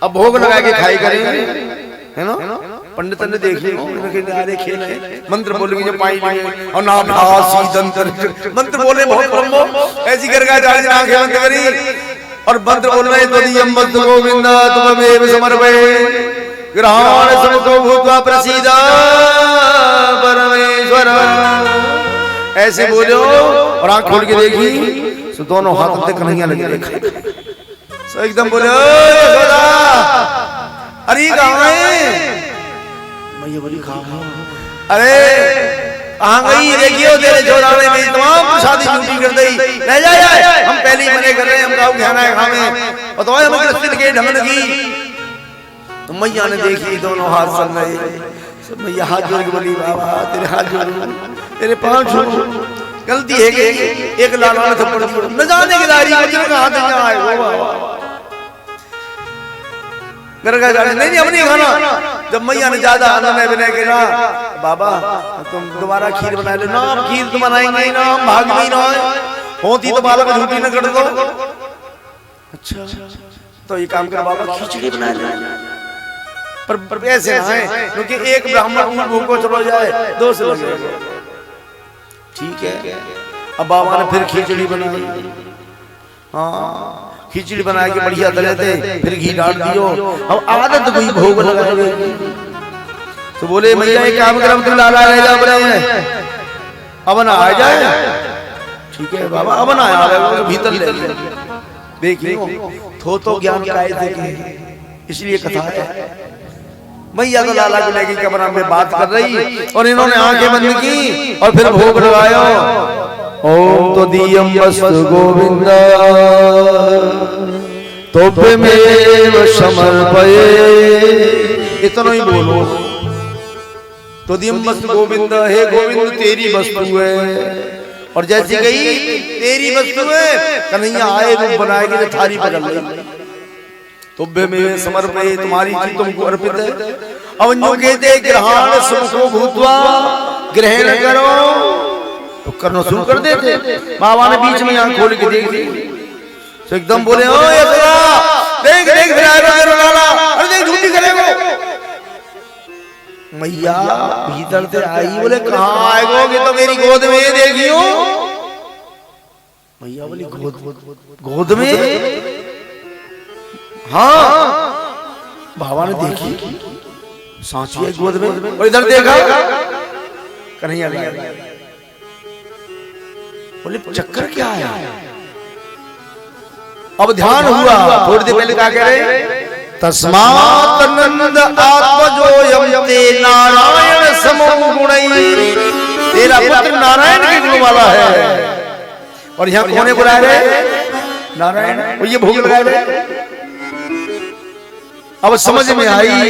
अब भोग लगा के खाई करेंगे, है ना। पंडित ने देख लिया खेल है, मंत्र बोलेंगे जो पाई नहीं और ना भासी दंतर मंत्र बोले बहुत ब्रह्मो। ऐसी गर्गाचार्य ने आंखें बंद करी और मंत्र बोल रहे तो दियम मंत्र गोविंद तुममेव समर्पये ग्रहण समको भूत्वा प्रसीद परमेश्वर। ऐसे बोले और आंख खोल के देखी तो दोनों हाथों से कन्हैया लगे देखा तो एकदम बोले यशोदा अरे कहाँ है? मैया बोली कहाँ? अरे कहाँ गई? देखियो तेरे जोराने में तमाम शादी छुट्टी कर दी ले जाए हम पहले ही मने कर रहे हैं हम गाँव खाना है खावे और तो हमें कृष्ण के ढंग लगी। तो मैया ने देखी दोनों हाथ चल रहे मैया हाथ जोड़ के बोली बाबा तेरे हाथ जोड़ तेरे पांव छू गलती है कि एक लाला ने थप्पड़ दिया न जाने की दारी मुझे कहां से आए वो बाबा घर का जाने नहीं हम नहीं खाना। जब मैया ने ज्यादा आनंद बना के ना बाबा तुम दोबारा खीर बना लो ना हम खीर तो बनाएंगे ना हम भाग नहीं ना होती तो बालक झूठी न कर दो। अच्छा तो ये काम कर बाबा खिचड़ी बना लो पर ऐसे है क्योंकि एक ब्राह्मण भूखो चलो जाए दो से लगे ठीक है। अब बाबा ने फिर खिचड़ी बनाई हाँ खिचड़ी बना के बढ़िया तले थे फिर घी डाल दियो। अब आदत कोई भोग लगा तो बोले मैया एक काम कर तुम लाला रह जा बड़े अब ना आ जाए ठीक है बाबा अब ना आया भीतर ले देखियो थो ज्ञान काय थे इसलिए कथा है। मैया तो लाला को लेके कमरा में बात कर रही और इन्होंने आंखें बंद की और फिर भोग लगाया ओम तो दीयम वस्तु गोविंद तोभ्यमेव समर्पये इतना ही बोलो तो दीयम वस्तु गोविंद हे गोविंद तेरी वस्तु है और जैसी गई तेरी वस्तु है कन्हैया आए रूप बनाए के थाली पकड़ ली तुभ्य में समर्पये तुम्हारी चीज तुमको अर्पित है। अब जो कहते ग्रहण सुखो भूतवा ग्रहण करो तो करना शुरू कर देते। बाबा ने बीच में आंख खोल के देख ली तो एकदम बोले ओ यशोदा देख देख फिर आएगा तेरा लाला अरे देख झूठी करेगो। मैया भीतर से आई बोले कहाँ आएगो तो मेरी गोद में देखियो। मैया बोली गोद में हाँ बाबा ने देखी सांची है गोद में और इधर देखा कन्हैया बोले चक्कर क्या है? अब ध्यान हुआ थोड़ी देर पहले क्या कह रहे तस्मात् नंद आत्मजो यमते नारायण समो गुणै तेरा पुत्र नारायण के गुण वाला है। और यहाँ कौन बुला रहे नारायण और ये भोग लगा रहे। अब समझ में आई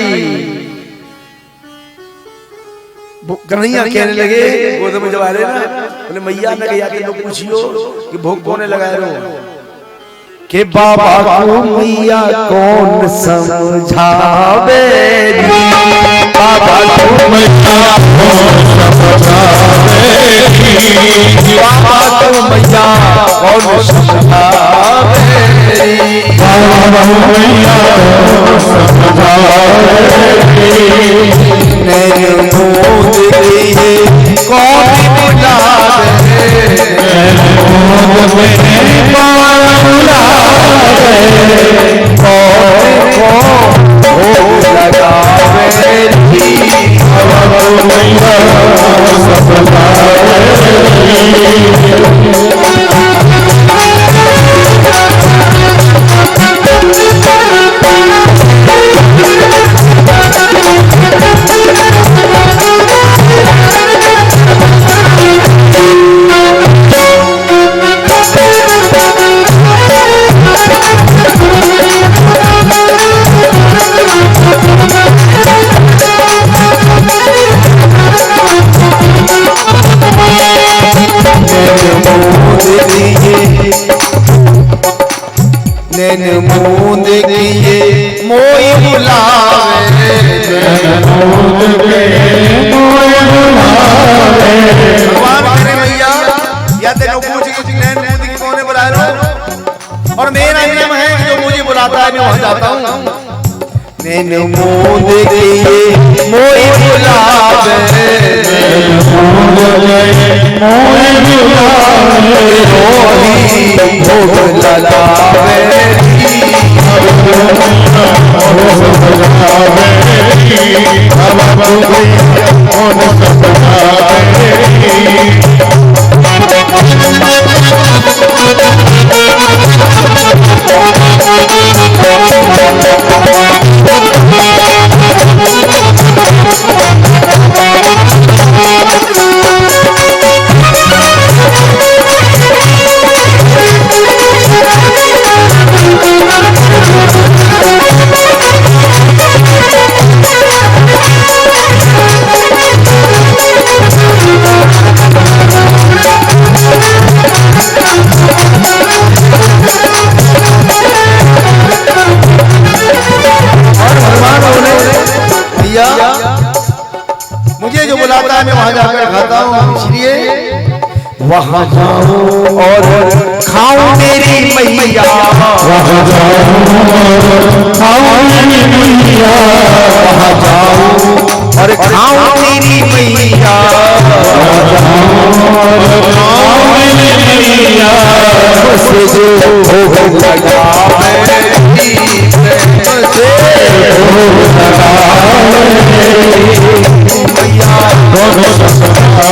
कन्हैया कहने लगे गोद में जब आ रहे ना बोले मैया ने कहा कि लोग पूछियो कि भोग कौन लगाए रहो कि बाबा को मैया कौन समझावे बाबा को मैया कौन समझावे बाबा को मैया कौन समझावे बाबा को मैया कौन समझावे मेरे मोद की कौन बुलावे मोद में कौन बुलावे कौन भोग लगावे बाबा को मैया समझावे मूंद किए मोई बुलावे भगवान मेरे भैया या तेरे पूछ के नैन मूंद की कौन बुला रहा और मेरा नियम है जो मुझे बुलाता है मैं वहां जाता हूं। नैन मूंद किए मोई बुलावे भोग लगावे बाबा मुझे जो बुलाता है मैं वहां जाकर खाता हूँ, इसलिए वहां जाऊं और खाऊं मेरी मैया, वहाँ जाऊं खाऊं मेरी मैया, वहां जाऊं और खाऊं मेरी मैया, खाऊं मेरी मैया, मुझसे जो भोग लगा मेरी प्रेम से भोग लगा मैया, दोनों सपना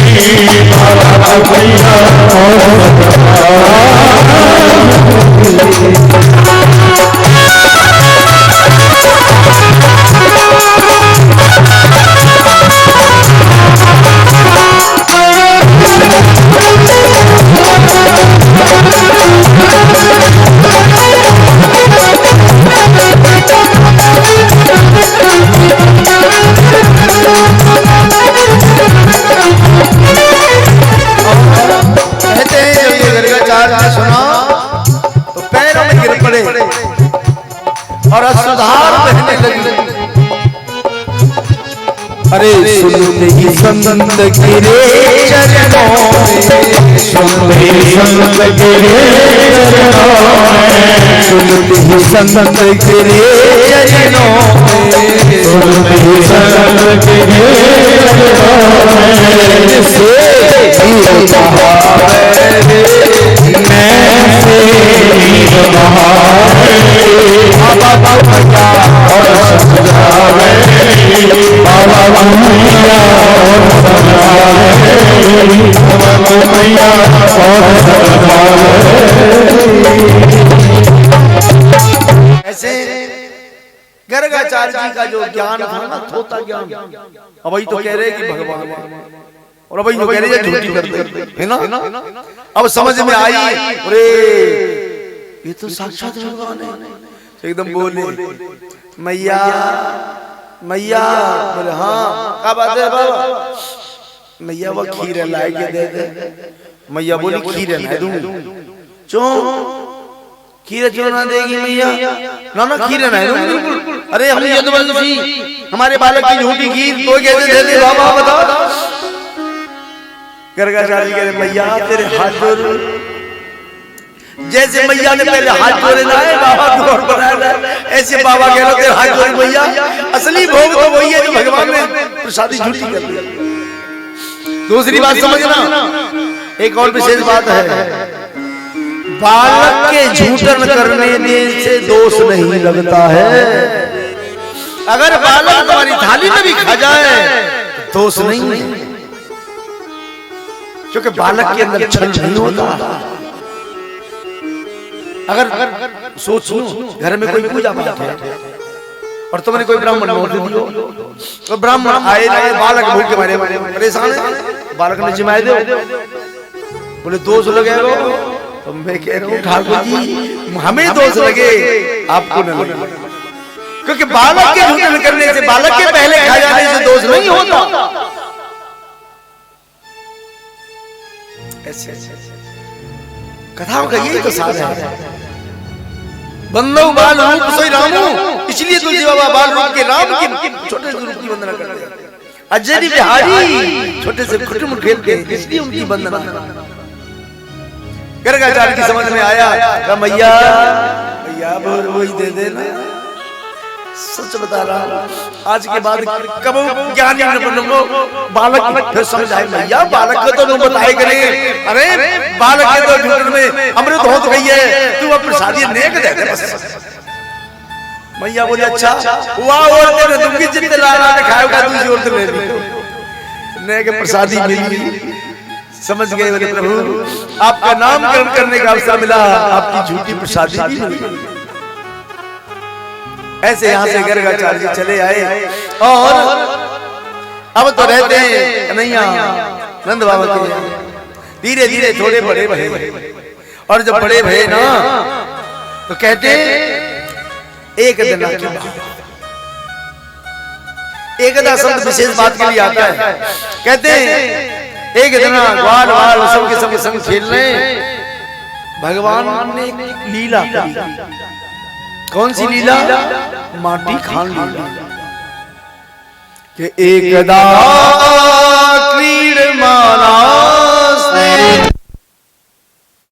मेरी बाबा मैया और सुधार बहने लगी। अरे सुनते ही संत गिरे चरणों में, सुनते ही संत गिरे चरणों में, सुनते ही संत गिरे चरणों में, सुनते ही संत गिरे चरणों में, से मैं से बाबा भैया और सजावे, बाबा भैया और सजावे, बाबा भैया और सजावे। ऐसे गर्गाचार्य जी का जो ज्ञान था ना, थोता ज्ञान, अब वही तो कह रहे कि भगवान, और अब वही तो कह रहे हैं झूठी करते है ना। अब समझ में आई, अरे ये तो साक्षात भगवान है। एकदम बोले मैया मैया, बोले हाँ क्या बात है बाबा, मैया वो खीर लाई के दे दे। मैया बोली खीर ला दूं, क्यों खीर क्यों ना देगी मैया, ना ना खीर ना दूं बिल्कुल। अरे हम ये तो बंदी हमारे बालक की झूठी खीर तो कैसे दे दे बाबा बताओ। गर्गाचार्य कह रहे मैया तेरे हाथ जोड़, जैसे मैया ने पहले हाथ जोड़े ना है बाबा को और बनाया, ऐसे बाबा कह रहे तेरे हाथ जोड़ मैया। असली भोग तो वही है जो भगवान ने प्रसादी झूठी कर दी। दूसरी बात समझना, एक और विशेष बात है, बालक के झूठन करने से दोष नहीं लगता है। अगर बालक तुम्हारी थाली में भी खा जाए तो दोष नहीं है, क्योंकि बालक के अंदर छल नहीं होता। अगर सोच लो घर में कोई पूजा पाठ है और तुमने कोई ब्राह्मण मोड़ दियो, तो ब्राह्मण आए ना, बालक भूखे मारे परेशान है, बालक ने जिमाए दो, बोले दोष लगेगा। तो मैं कह रहा हूँ ठाकुर जी हमें दोष लगे आपको न लगे, क्योंकि बालक के झूठन करने से, बालक के पहले खा जाने से दोष नहीं होता। ऐसे कथाओं का यही तो सार है। बंदो बाल रूप सोई रामू, इसलिए तुलसी बाबा बाल रूप के राम के छोटे से रूप की वंदना करते हैं। अजय बिहारी छोटे से कुटुंब खेलते हैं, इसलिए उनकी वंदना। गर्गाचार्य की समझ में आया, कहा मैया मैया वही दे देना, सच बता रहा हूं आज के बाद कब ज्ञानी न बनो बालक फिर समझ आए मैया बालक को तो तुम बताए करे। अरे बालक के तो ढूंढ में अमृत हो गई है, तू अब प्रसादी नेक दे दे बस। मैया बोली अच्छा वाह, और तेरे तुम की जितने लाला ने खाएगा दूसरी और ले ली, नेक प्रसादी मिली, समझ गए बोले प्रभु आपका नामकरण करने का अवसर मिला, आपकी झूठी प्रसादी भी मिल गई। ऐसे यहाँ से गर्गाचार्य जी चले आए और अब तो रहते हैं कन्हैया नंद बाबा के। धीरे धीरे थोड़े बड़े भये और जब बड़े भये ना तो कहते एक दिन की बात, एकदा शब्द विशेष बात के लिए आता है। कहते हैं एक दिन ग्वाल वाल सबके सब संग खेल रहे, भगवान ने एक लीला करी। कौन सी लीला? माटी खान लीला। कि एकदा क्रीडमानास्ते